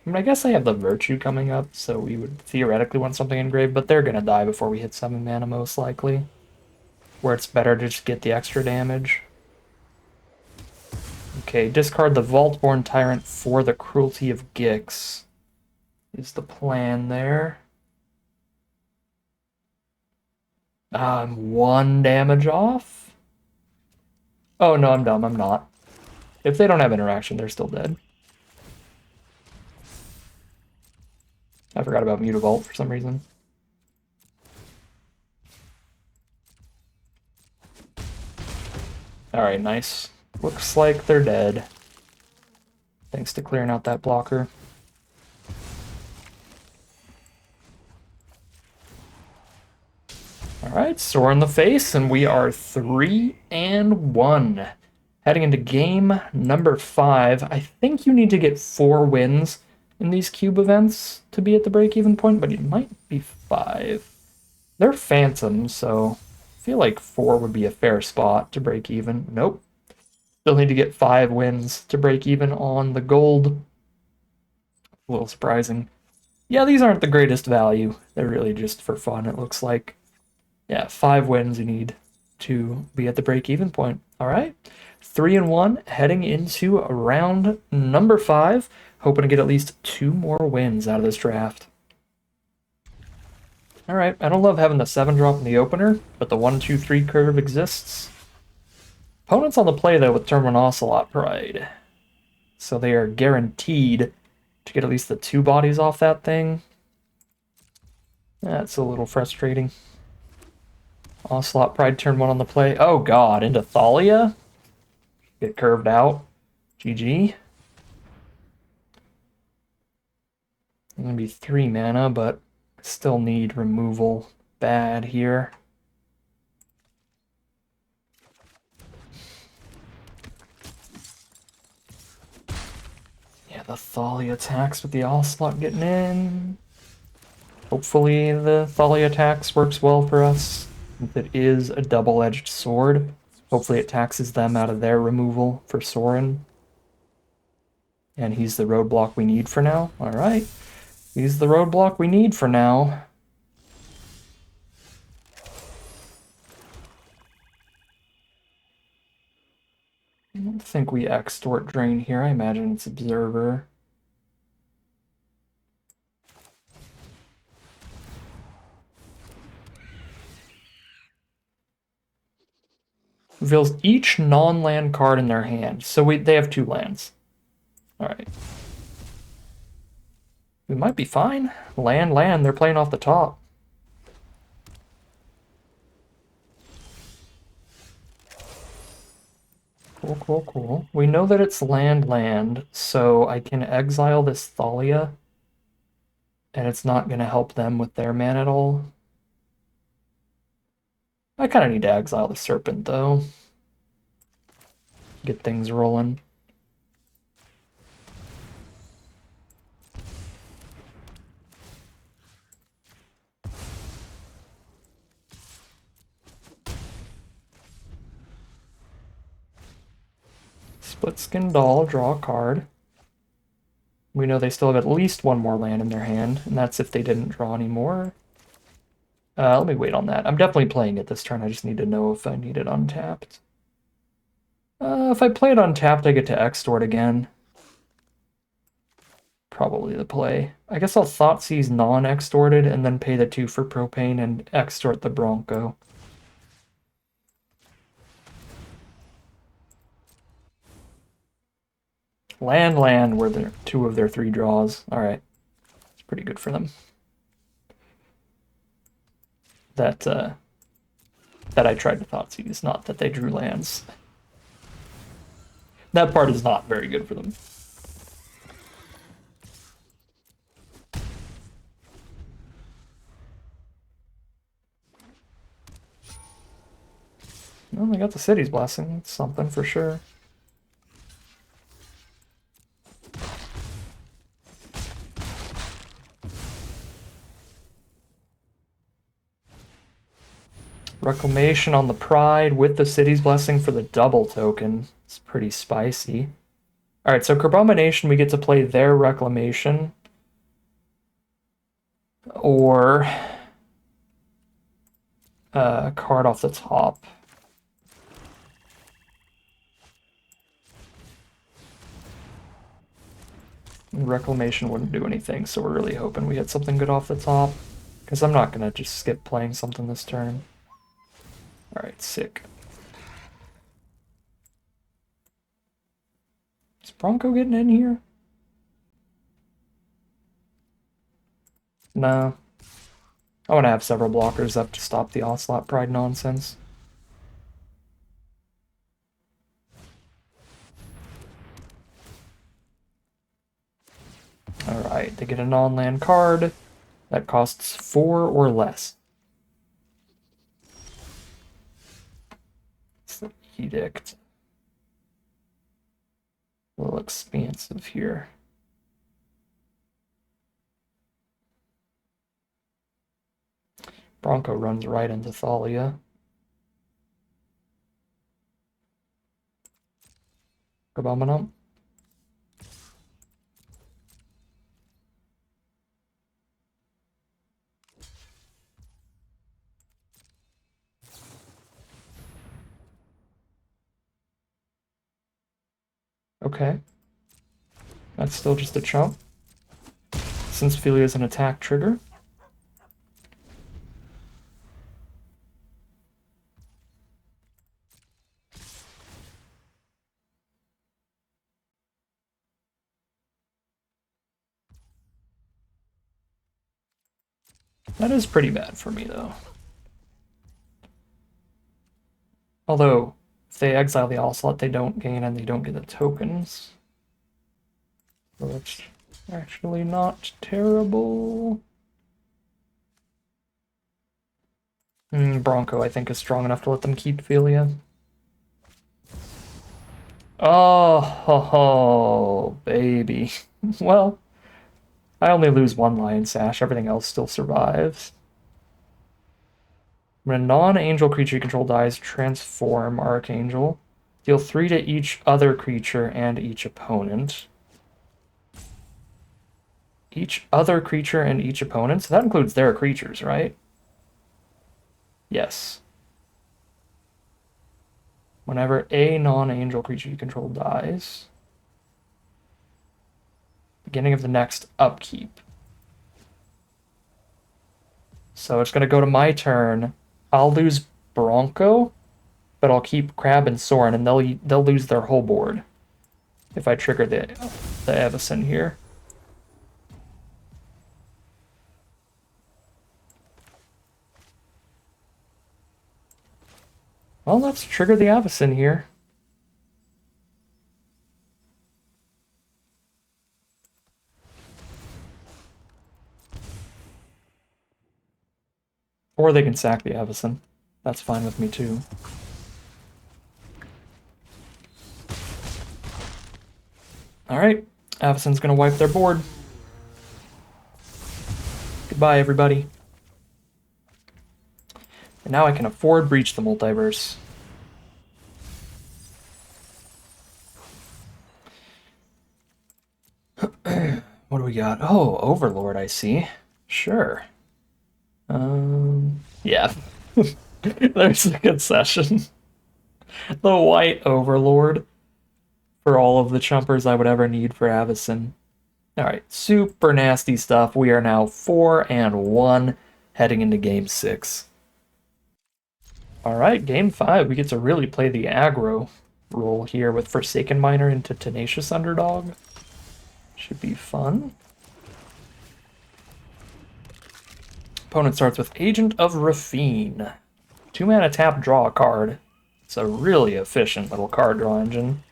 I mean, I guess I have the Virtue coming up, so we would theoretically want something engraved, but they're gonna die before we hit 7 mana most likely. Where it's better to just get the extra damage. Okay, discard the Vaultborn Tyrant for the Cruelty of Gix is the plan there. I'm 1 damage off? Oh no, I'm dumb, I'm not. If they don't have interaction, they're still dead. I forgot about Mutavault for some reason. Alright, nice. Looks like they're dead. Thanks to clearing out that blocker. Alright, sore in the face, and we are 3-1. Heading into game number 5. I think you need to get 4 wins in these cube events to be at the break-even point, but it might be 5. They're phantoms, so I feel like 4 would be a fair spot to break even. Nope. Still need to get 5 wins to break even on the gold. A little surprising. Yeah, these aren't the greatest value. They're really just for fun, it looks like. Yeah, 5 wins you need to be at the break-even point. All right, 3-1, heading into round number 5. Hoping to get at least 2 more wins out of this draft. All right, I don't love having the 7 drop in the opener, but the 1-2-3 curve exists. Opponents on the play, though, with Terminal Ocelot Pride. So they are guaranteed to get at least the 2 bodies off that thing. That's a little frustrating. Onslaught Pride turn 1 on the play. Oh god, into Thalia? Get curved out. GG. I'm gonna be 3 mana, but still need removal bad here. Yeah, the Thalia attacks with the Onslaught getting in. Hopefully the Thalia attacks works well for us. It is a double-edged sword. Hopefully it taxes them out of their removal for Sorin. And he's the roadblock we need for now. Alright. He's the roadblock we need for now. I don't think we extort drain here. I imagine it's Observer. Reveals each non-land card in their hand. So they have 2 lands. Alright. We might be fine. Land, they're playing off the top. Cool. We know that it's land, so I can exile this Thalia. And it's not going to help them with their mana at all. I kind of need to exile the Serpent, though. Get things rolling. Split Skin Doll, draw a card. We know they still have at least 1 more land in their hand, and that's if they didn't draw any more. Let me wait on that. I'm definitely playing it this turn. I just need to know if I need it untapped. If I play it untapped, I get to extort again. Probably the play. I guess I'll Thoughtseize non-extorted and then pay the 2 for propane and extort the Bronco. Land were their 2 of their 3 draws. Alright. It's pretty good for them. That I tried to Thoughtseize, not that they drew lands. That part is not very good for them. Well, they got the City's Blessing. It's something for sure. Reclamation on the Pride with the City's Blessing for the double token. It's pretty spicy. Alright, so Carbomination, we get to play their Reclamation. Or a card off the top. Reclamation wouldn't do anything, so we're really hoping we hit something good off the top. Because I'm not going to just skip playing something this turn. Alright, sick. Is Bronco getting in here? No. I want to have several blockers up to stop the Onslaught Pride nonsense. Alright, they get a non-land card that costs 4 or less. It's the Edict. A little expansive here. Bronco runs right into Thalia. Abominum. Okay. That's still just a chump. Since Philia is an attack trigger. That is pretty bad for me, though. Although, if they exile the Ocelot, they don't gain and they don't get the tokens. So it's actually not terrible. Bronco, I think, is strong enough to let them keep Philia. Oh, ho, ho, baby. Well, I only lose one Lion Sash. Everything else still survives. When a non-angel creature you control dies, transform Archangel. Deal 3 to each other creature and each opponent. Each other creature and each opponent? So that includes their creatures, right? Yes. Whenever a non-angel creature you control dies. Beginning of the next upkeep. So it's going to go to my turn. I'll lose Bronco, but I'll keep Crab and Sorin, and they'll lose their whole board if I trigger the Avacyn here. Well, let's trigger the Avacyn here. Or they can sack the Avacyn. That's fine with me too. Alright, Avacyn's gonna wipe their board. Goodbye, everybody. And now I can afford Breach the Multiverse. What do we got? Oh, Overlord, I see. Sure. Yeah. There's a concession. The white Overlord for all of the chumpers I would ever need for Avacyn. Alright, super nasty stuff. We are now 4-1 heading into game 6. Alright, game 5. We get to really play the aggro role here with Forsaken Miner into Tenacious Underdog. Should be fun. Opponent starts with Agent of Raffine. 2-mana tap, draw a card. It's a really efficient little card draw engine.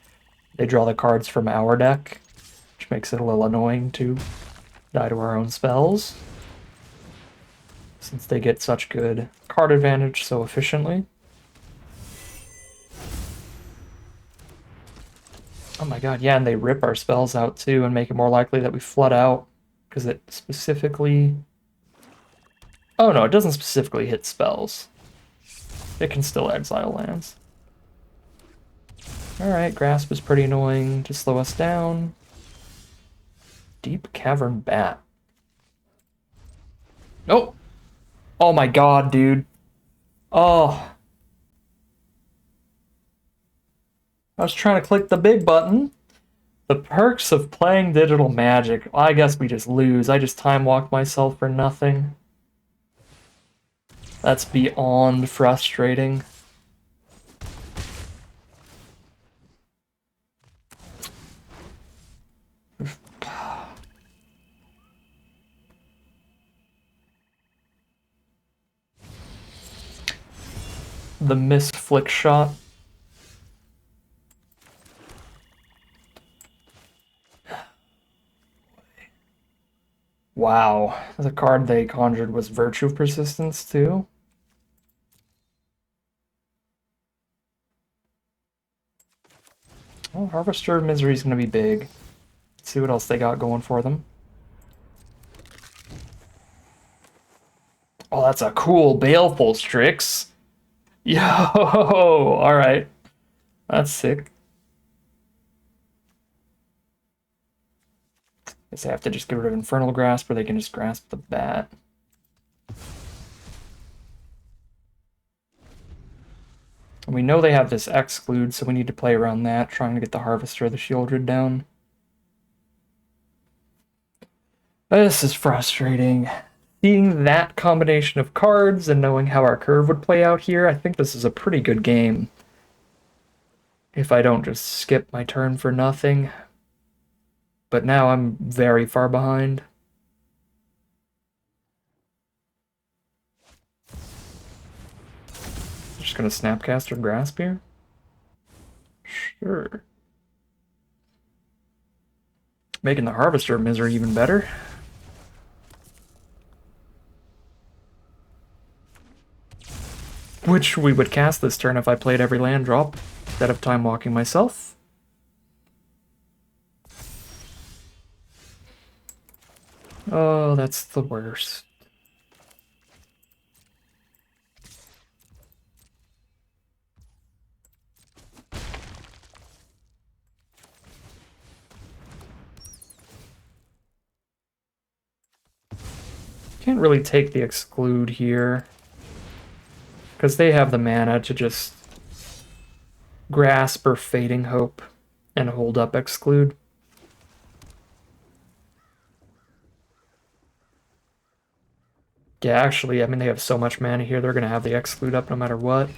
They draw the cards from our deck, which makes it a little annoying to die to our own spells, since they get such good card advantage so efficiently. Oh my god, yeah, and they rip our spells out too and make it more likely that we flood out, because it specifically... Oh no, it doesn't specifically hit spells. It can still exile lands. Alright, Grasp is pretty annoying to slow us down. Deep Cavern Bat. Oh! Oh my god, dude. Oh. I was trying to click the big button. The perks of playing Digital Magic. I guess we just lose. I just time walked myself for nothing. That's beyond frustrating. The missed flick shot. Wow, the card they conjured was Virtue of Persistence too. Well, Harvester of Misery is going to be big. Let's see what else they got going for them. Oh, that's a cool Baleful Strix. Yo, alright. That's sick. Guess I have to just get rid of Infernal Grasp, or they can just grasp the bat. And we know they have this exclude, so we need to play around that, trying to get the Harvester of the Shieldred down. This is frustrating. Seeing that combination of cards and knowing how our curve would play out here, I think this is a pretty good game. If I don't just skip my turn for nothing. But now I'm very far behind. Just gonna Snapcaster Grasp here? Sure. Making the Harvester misery even better. Which we would cast this turn if I played every land drop instead of time walking myself. Oh, that's the worst. Can't really take the exclude here, because they have the mana to just grasp or fading hope and hold up exclude. Yeah, actually, I mean, they have so much mana here, they're going to have the exclude up no matter what.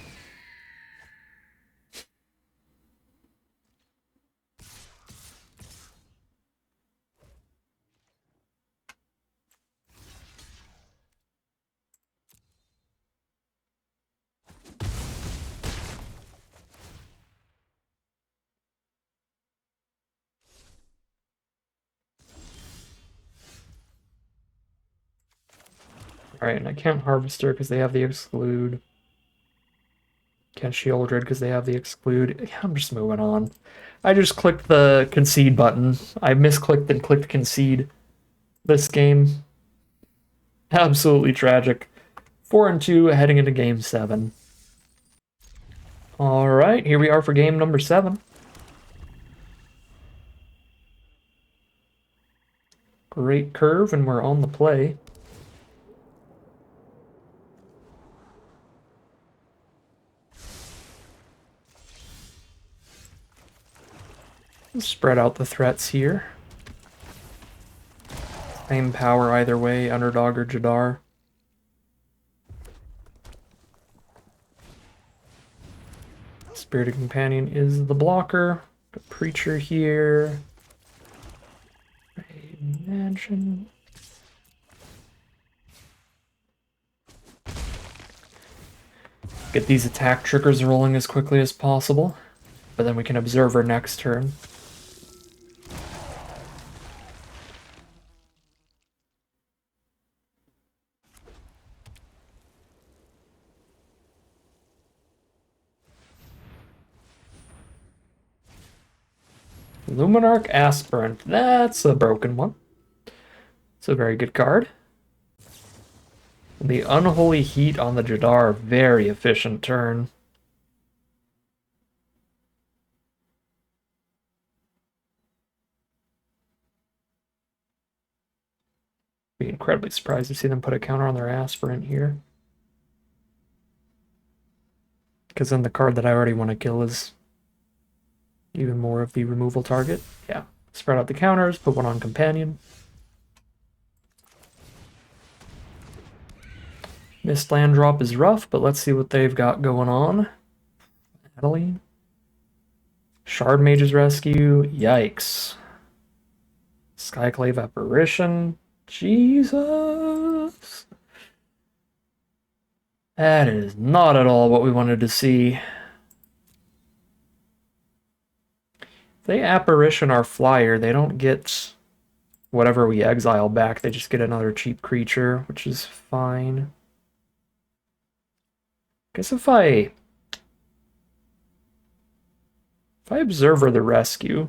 Alright, and I can't Harvester because they have the exclude. Can't Shieldred because they have the exclude. Yeah, I'm just moving on. I just clicked the concede button. I misclicked and clicked concede this game. Absolutely tragic. 4-2 heading into game 7. Alright, here we are for game number 7. Great curve, and we're on the play. Spread out the threats here. Same power either way, Underdog or Jadar. Spirited Companion is the blocker. Got Preacher here. Imagine. Get these attack triggers rolling as quickly as possible, but then we can Observer next turn. Luminarch Aspirant, that's a broken one. It's a very good card. The Unholy Heat on the Jadar, very efficient turn. Be incredibly surprised to see them put a counter on their Aspirant here. Because then the card that I already want to kill is even more of the removal target. Yeah. Spread out the counters, put one on Companion. Missed land drop is rough, but let's see what they've got going on. Adeline. Shard Mage's Rescue. Yikes. Skyclave Apparition. Jesus. That is not at all what we wanted to see. If they Apparition our flyer, they don't get whatever we exile back. They just get another cheap creature, which is fine. Guess if I Observer the Rescue,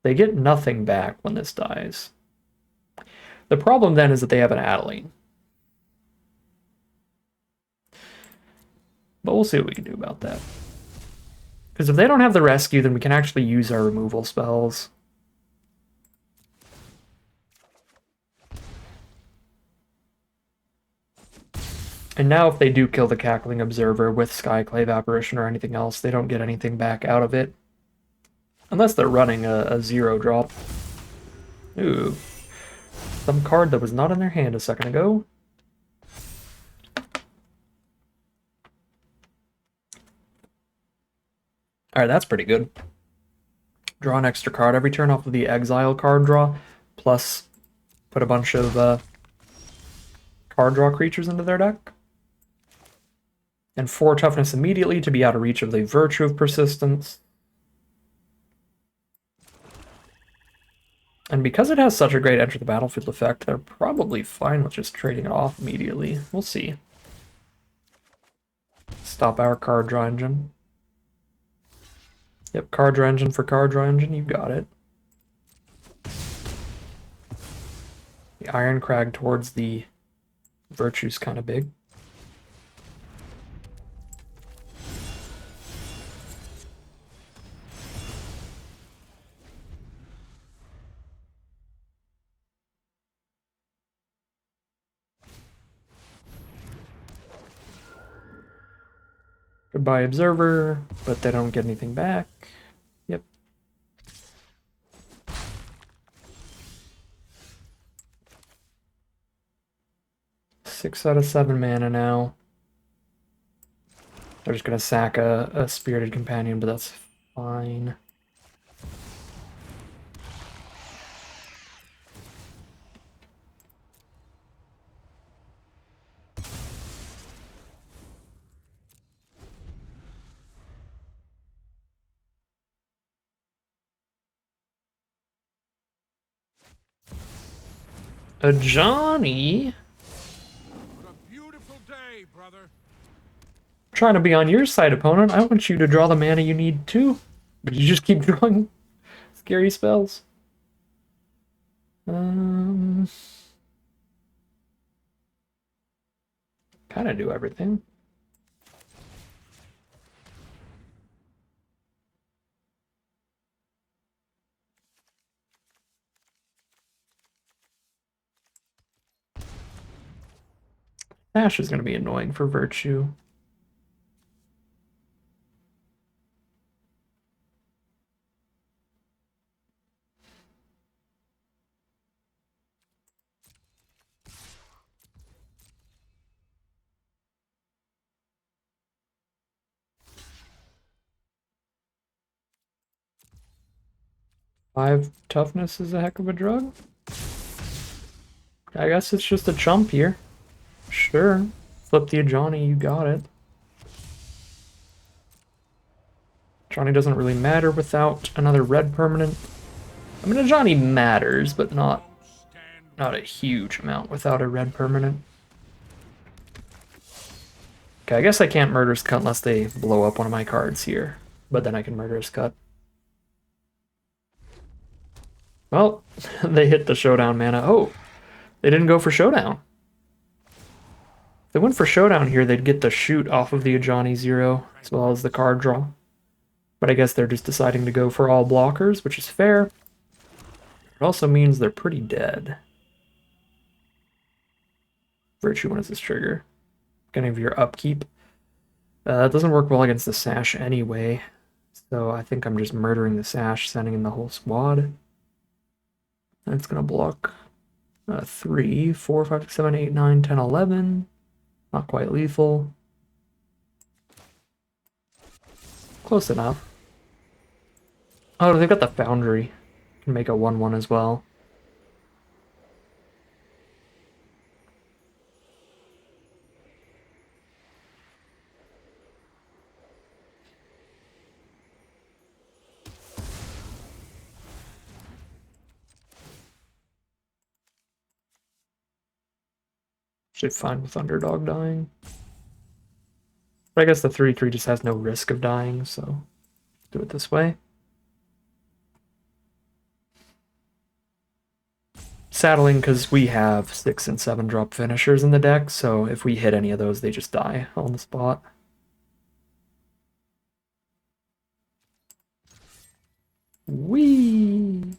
they get nothing back when this dies. The problem then is that they have an Adeline. But we'll see what we can do about that. Because if they don't have the rescue, then we can actually use our removal spells. And now if they do kill the Cackling Observer with Skyclave Apparition or anything else, they don't get anything back out of it. Unless they're running a 0-drop. Ooh. Some card that was not in their hand a second ago. Alright, that's pretty good. Draw an extra card every turn off of the exile card draw, plus put a bunch of card draw creatures into their deck. And 4 toughness immediately to be out of reach of the Virtue of Persistence. And because it has such a great enter the battlefield effect, they're probably fine with just trading it off immediately. We'll see. Stop our card draw engine. Yep, card draw engine for card draw engine, you got it. The Iron Crag towards the Virtue's kind of big. Goodbye, Observer, but they don't get anything back. Yep. Six out of 7 mana now. They're just gonna sack a Spirited Companion, but that's fine. A Johnny? What a beautiful day, brother. Trying to be on your side, opponent. I want you to draw the mana you need too. But you just keep drawing scary spells. Kind of do everything. Ash is going to be annoying for Virtue. Five toughness is a heck of a drug. I guess it's just a chump here. Sure. Flip the Ajani, you got it. Ajani doesn't really matter without another red permanent. I mean, Ajani matters, but not a huge amount without a red permanent. Okay, I guess I can't Murderous Cut unless they blow up one of my cards here. But then I can Murderous Cut. Well, they hit the Showdown mana. Oh, they didn't go for Showdown. If they went for Showdown here, they'd get the shoot off of the Ajani 0, as well as the card draw. But I guess they're just deciding to go for all blockers, which is fair. It also means they're pretty dead. Virtue, when is this trigger? Kind of your upkeep. That doesn't work well against the Sash anyway. So I think I'm just murdering the Sash, sending in the whole squad. That's going to block 3, 4, 5, 6, 7, 8, 9, 10, 11. Not quite lethal. Close enough. Oh, they've got the Foundry. Can make a 1/1 as well. Actually fine with Underdog dying. But I guess the 3/3 just has no risk of dying, so do it this way. Saddling because we have 6 and 7 drop finishers in the deck, so if we hit any of those, they just die on the spot. Whee!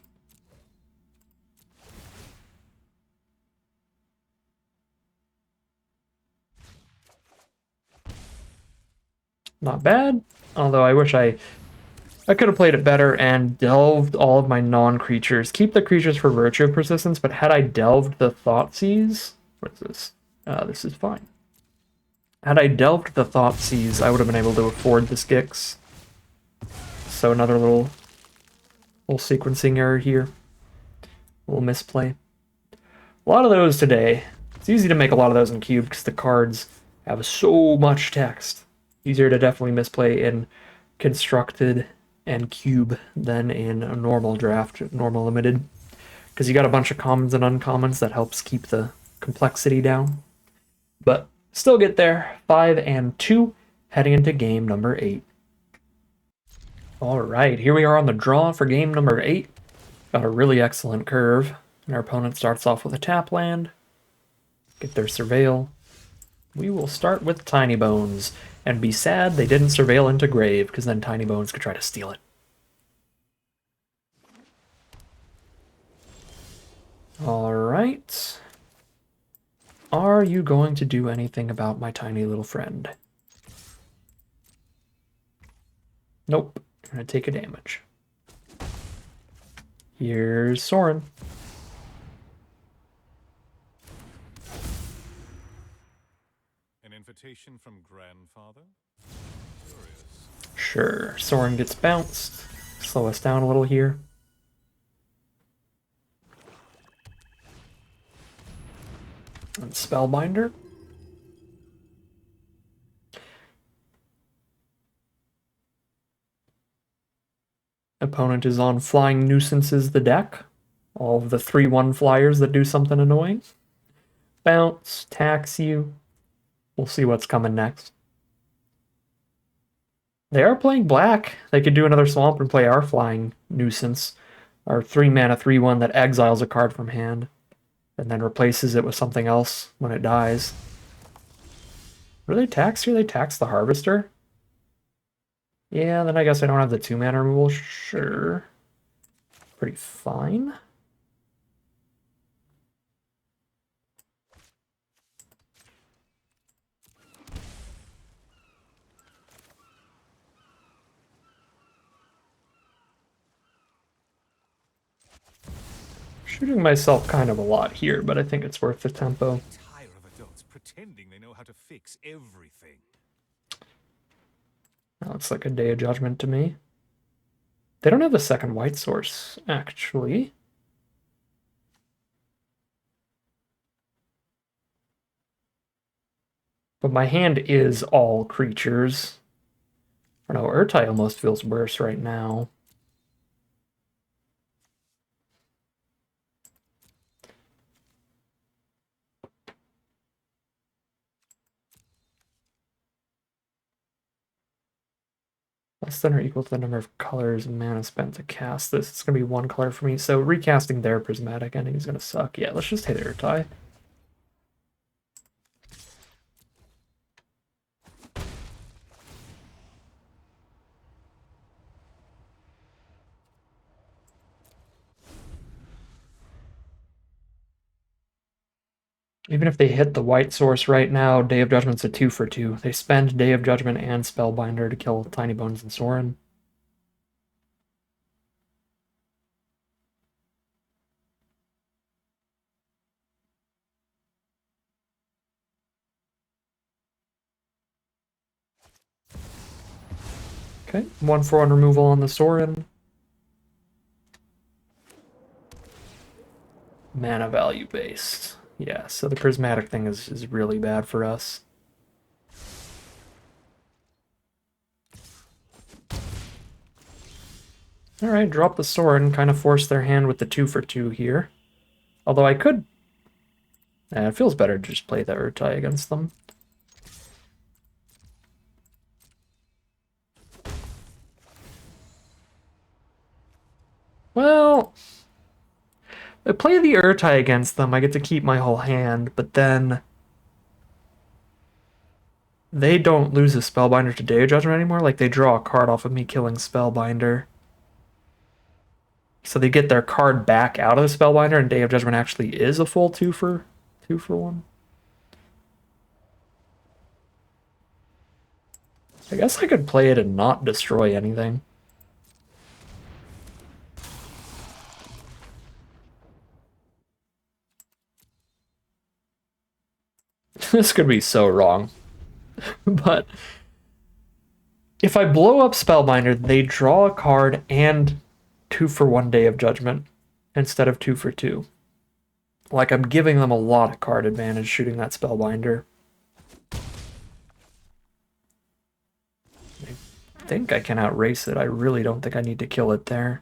Not bad, although I wish I could have played it better and delved all of my non-creatures. Keep the creatures for Virtue of Persistence, but had I delved the Thoughtseize... What is this? This is fine. Had I delved the Thoughtseize, I would have been able to afford the Skix. So another little sequencing error here. A little misplay. A lot of those today. It's easy to make a lot of those in Cube because the cards have so much text. Easier to definitely misplay in constructed and cube than in a normal draft, normal limited. Because you got a bunch of commons and uncommons that helps keep the complexity down. But still get there. 5 and 2, heading into game number 8. All right, here we are on the draw for game number 8. Got a really excellent curve. And our opponent starts off with a tap land. Get their surveil. We will start with Tiny Bones, and be sad they didn't surveil into Grave, because then Tiny Bones could try to steal it. Alright. Are you going to do anything about my tiny little friend? Nope. You're going to take a damage. Here's Soren. An invitation from grandfather? Curious. Sure. Soren gets bounced. Slow us down a little here. And Spellbinder. Opponent is on Flying Nuisances the deck. All of the 3/1 flyers that do something annoying. Bounce, tax you. We'll see what's coming next. They are playing black. They could do another swamp and play our Flying Nuisance. Our 3-mana 3/1 that exiles a card from hand. And then replaces it with something else when it dies. What do they tax here? They tax the Harvester? Yeah, then I guess I don't have the 2-mana removal. Sure. Pretty fine. Shooting myself kind of a lot here, but I think it's worth the tempo. Tire of adults pretending they know how to fix everything. That looks like a Day of Judgment to me. They don't have a second white source, actually. But my hand is all creatures. I don't know, Urtai almost feels worse right now. Less than or equal to the number of colors and mana spent to cast this. It's going to be 1 color for me, so recasting their prismatic ending is going to suck. Yeah, let's just hit Urtai. Even if they hit the white source right now, Day of Judgment's a 2 for 2. They spend Day of Judgment and Spellbinder to kill Tiny Bones and Soren. Okay, 1/1 removal on the Soren. Mana value based. Yeah, so the prismatic thing is really bad for us. Alright, drop the sword and kind of force their hand with the 2 for 2 here. Although I could... it feels better to just play the Urtai against them. Well... I play the Urtai against them, I get to keep my whole hand, but then... they don't lose a Spellbinder to Day of Judgment anymore, like they draw a card off of me killing Spellbinder. So they get their card back out of the Spellbinder, and Day of Judgment actually is a full 2 for 1. I guess I could play it and not destroy anything. This could be so wrong. But if I blow up Spellbinder, they draw a card and 2 for 1 Day of Judgment instead of 2 for 2. Like, I'm giving them a lot of card advantage shooting that Spellbinder. think I can outrace it. I really don't think I need to kill it there.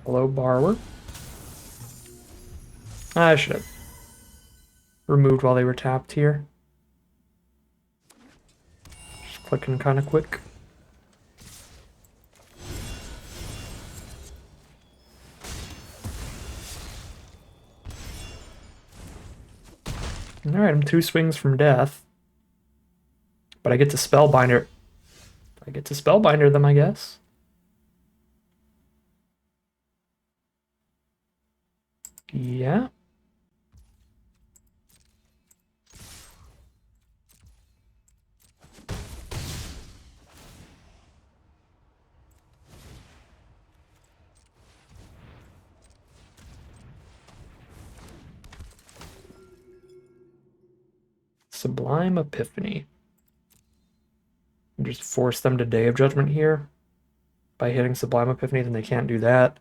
Hello, borrower. I should have removed while they were tapped here. Just clicking kind of quick. Alright, I'm 2 swings from death. But I get to Spellbinder. I get to Spellbinder them, I guess. Yeah. Sublime Epiphany. Just force them to Day of Judgment here by hitting Sublime Epiphany, then they can't do that.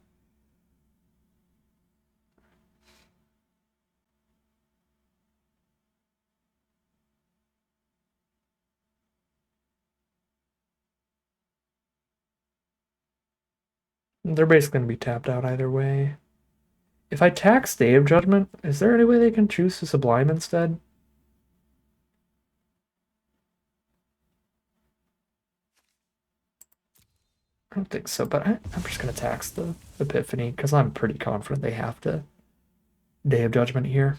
They're basically going to be tapped out either way. If I tax Day of Judgment, is there any way they can choose to Sublime instead? I don't think so, but I'm just going to tax the Epiphany because I'm pretty confident they have to Day of Judgment here.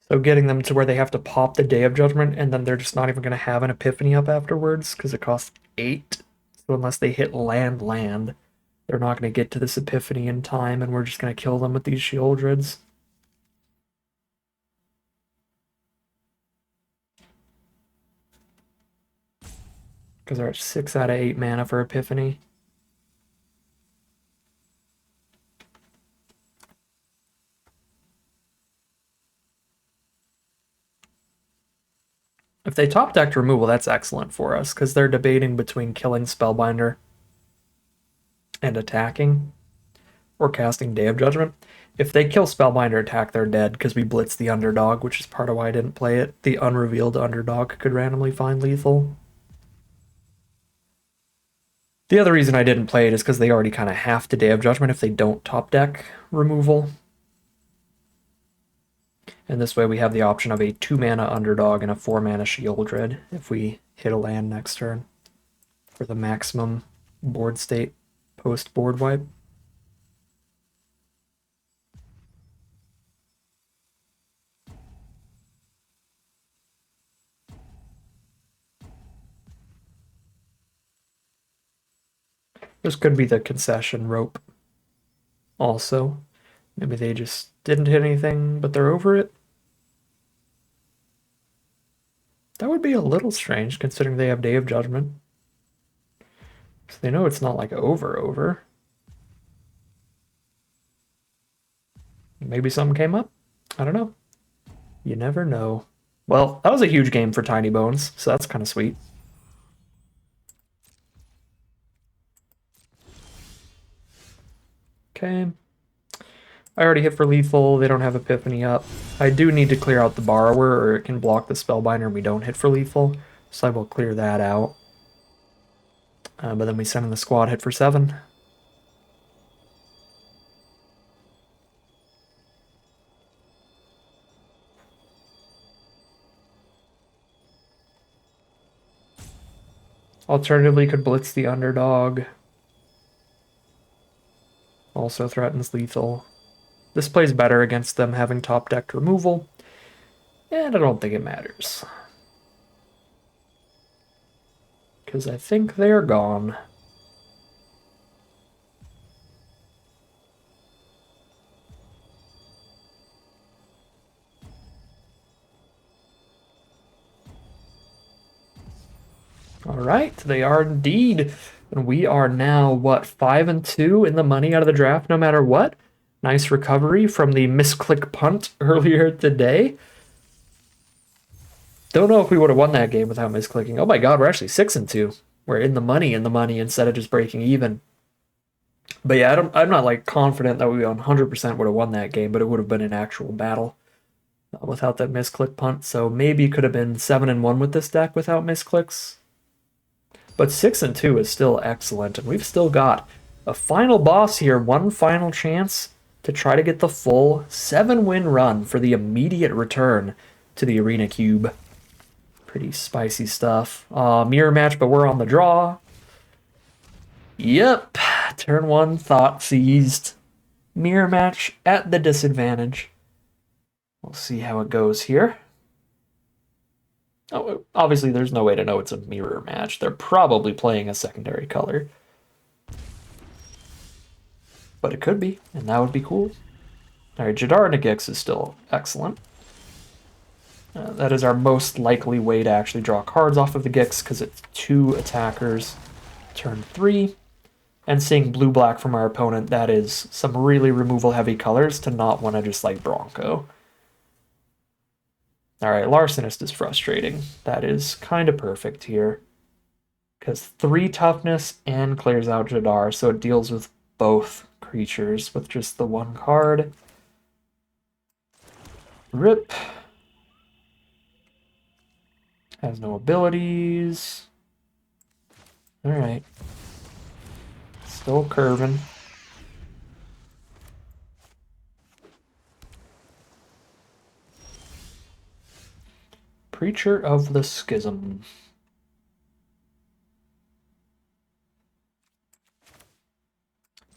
So getting them to where they have to pop the Day of Judgment and then they're just not even going to have an Epiphany up afterwards because it costs 8. So unless they hit land, they're not going to get to this Epiphany in time and we're just going to kill them with these Sheoldreds. Because they're at 6 out of 8 mana for Epiphany. If they top decked removal, that's excellent for us, because they're debating between killing Spellbinder and attacking, or casting Day of Judgment. If they kill Spellbinder attack, they're dead, because we blitz the underdog, which is part of why I didn't play it. The unrevealed underdog could randomly find lethal. The other reason I didn't play it is because they already kind of have to Day of Judgment if they don't top deck removal. And this way we have the option of a 2-mana underdog and a 4-mana Sheoldred if we hit a land next turn for the maximum board state post-board wipe. This could be the concession rope also. Maybe they just didn't hit anything, but they're over it. That would be a little strange, considering they have Day of Judgment. So they know it's not like over. Maybe something came up? I don't know. You never know. Well, that was a huge game for Tiny Bones, so that's kind of sweet. Okay. I already hit for lethal, they don't have Epiphany up. I do need to clear out the Borrower, or it can block the Spellbinder and we don't hit for lethal, so I will clear that out. But then we send in the squad hit for 7. Alternatively, could blitz the underdog. Also threatens lethal. This plays better against them having top decked removal, and I don't think it matters. Because I think they're gone. All right, they are indeed. And we are now, what, 5-2 in the money out of the draft, no matter what? Nice recovery from the misclick punt earlier today. Don't know if we would have won that game without misclicking. Oh my god, we're actually 6-2. We're in the money instead of just breaking even. But yeah, I'm not like confident that we 100% would have won that game, but it would have been an actual battle without that misclick punt. So maybe it could have been 7-1 with this deck without misclicks. But 6-2 is still excellent, and we've still got a final boss here, one final chance to try to get the full 7-win run for the immediate return to the Arena Cube. Pretty spicy stuff. Mirror match, but we're on the draw. Yep, turn 1, thought seized. Mirror match at the disadvantage. We'll see how it goes here. Oh, obviously there's no way to know it's a mirror match. They're probably playing a secondary color. But it could be, and that would be cool. Alright, Jadar Nagix is still excellent. That is our most likely way to actually draw cards off of the Gix, because it's 2 attackers, turn 3. And seeing blue-black from our opponent, that is some really removal-heavy colors to not want to just like Bronco. Alright, Larcenist is frustrating. That is kind of perfect here. Because 3 toughness and clears out Jadar, so it deals with both creatures with just the 1 card. Rip. Has no abilities. Alright. Still curving. Preacher of the Schism.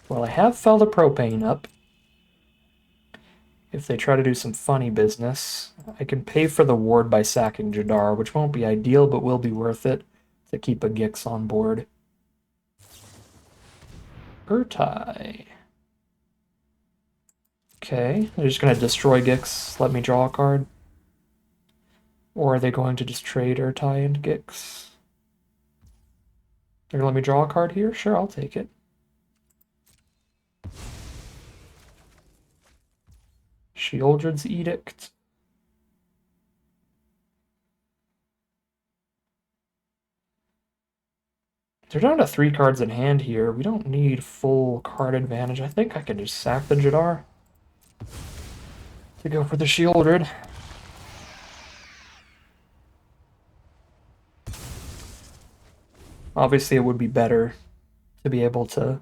Well, I have Felder up. If they try to do some funny business, I can pay for the ward by sacking Jadar, which won't be ideal, but will be worth it to keep a Gix on board. Urtai. Okay, they're just going to destroy Gix, let me draw a card. Or are they going to just trade Urtai and Gix? They're going to let me draw a card here? Sure, I'll take it. Sheoldred's Edict. They're down to 3 cards in hand here. We don't need full card advantage. I think I can just sack the Jadar to go for the Sheoldred. Obviously, it would be better to be able to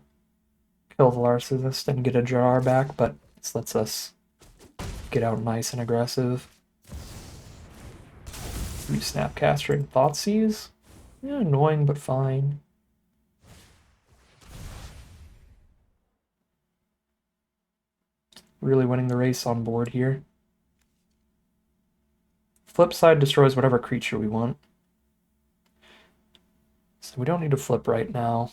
kill the Larcenist and get a Jadar back, but this lets us get out nice and aggressive. We Snapcaster and Thoughtseize. Yeah, annoying, but fine. Really winning the race on board here. Flip side destroys whatever creature we want. So we don't need to flip right now.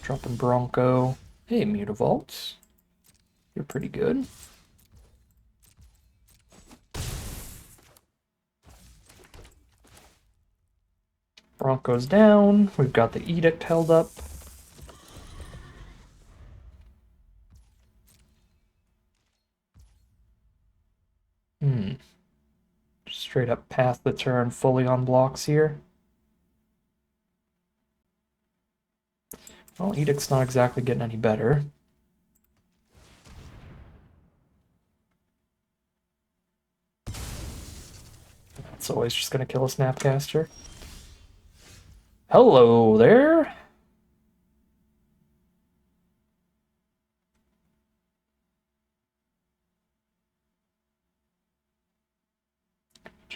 Dropping Bronco. Hey, Mutavault. You're pretty good. Bronco's down. We've got the Edict held up. Straight up path the turn fully on blocks here. Well, Edict's not exactly getting any better. It's always just going to kill a Snapcaster. Hello there.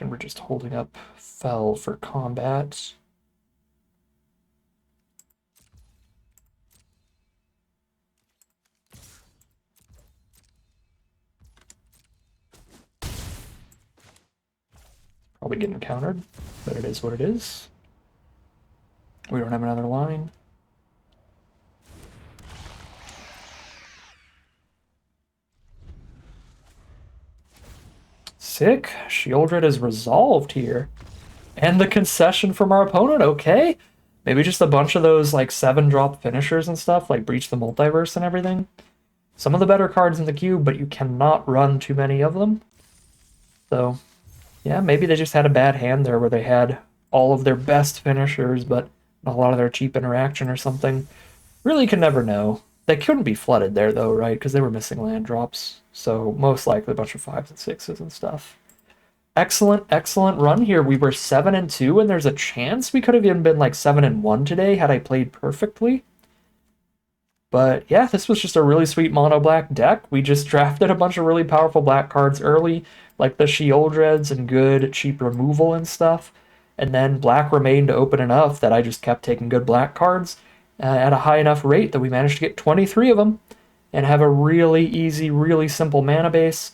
And we're just holding up Fel for combat. Probably getting countered, but it is what it is. We don't have another line. Sick. Sheoldred is resolved here. And the concession from our opponent, okay. Maybe just a bunch of those like 7-drop finishers and stuff, like Breach the Multiverse and everything. Some of the better cards in the cube, but you cannot run too many of them. So, yeah, maybe they just had a bad hand there where they had all of their best finishers, but a lot of their cheap interaction or something. Really can never know. They couldn't be flooded there though, right? Because they were missing land drops. So most likely a bunch of 5s and 6s and stuff. Excellent, excellent run here. We were 7-2, and there's a chance we could have even been like 7-1 today had I played perfectly. But yeah, this was just a really sweet mono black deck. We just drafted a bunch of really powerful black cards early, like the Sheoldreds and good cheap removal and stuff. And then black remained open enough that I just kept taking good black cards at a high enough rate that we managed to get 23 of them and have a really easy, really simple mana base.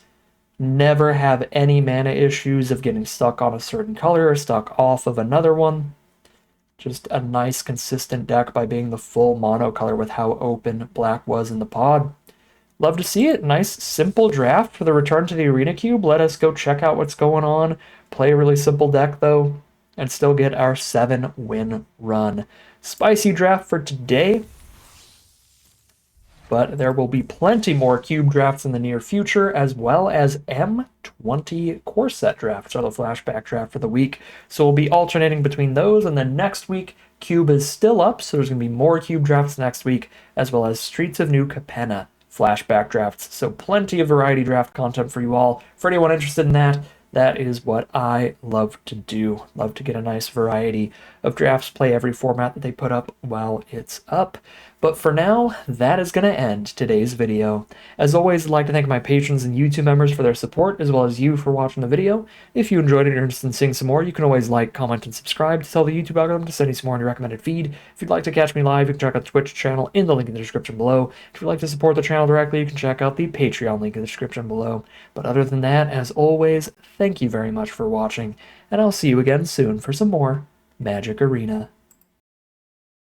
Never have any mana issues of getting stuck on a certain color or stuck off of another one. Just a nice consistent deck by being the full mono color with how open black was in the pod. Love to see it. Nice simple draft for the return to the Arena Cube. Let us go check out what's going on. Play a really simple deck though, and still get our 7-win run. Spicy draft for today. But there will be plenty more cube drafts in the near future, as well as M20 core set drafts are the flashback draft for the week. So we'll be alternating between those, and then next week, cube is still up, so there's going to be more cube drafts next week, as well as Streets of New Capenna flashback drafts. So plenty of variety draft content for you all. For anyone interested in that, that is what I love to do. Love to get a nice variety of drafts, play every format that they put up while it's up. But for now, that is going to end today's video. As always, I'd like to thank my patrons and YouTube members for their support, as well as you for watching the video. If you enjoyed it and you're interested in seeing some more, you can always like, comment, and subscribe to tell the YouTube algorithm to send you some more on your recommended feed. If you'd like to catch me live, you can check out the Twitch channel in the link in the description below. If you'd like to support the channel directly, you can check out the Patreon link in the description below. But other than that, as always, thank you very much for watching, and I'll see you again soon for some more Magic Arena.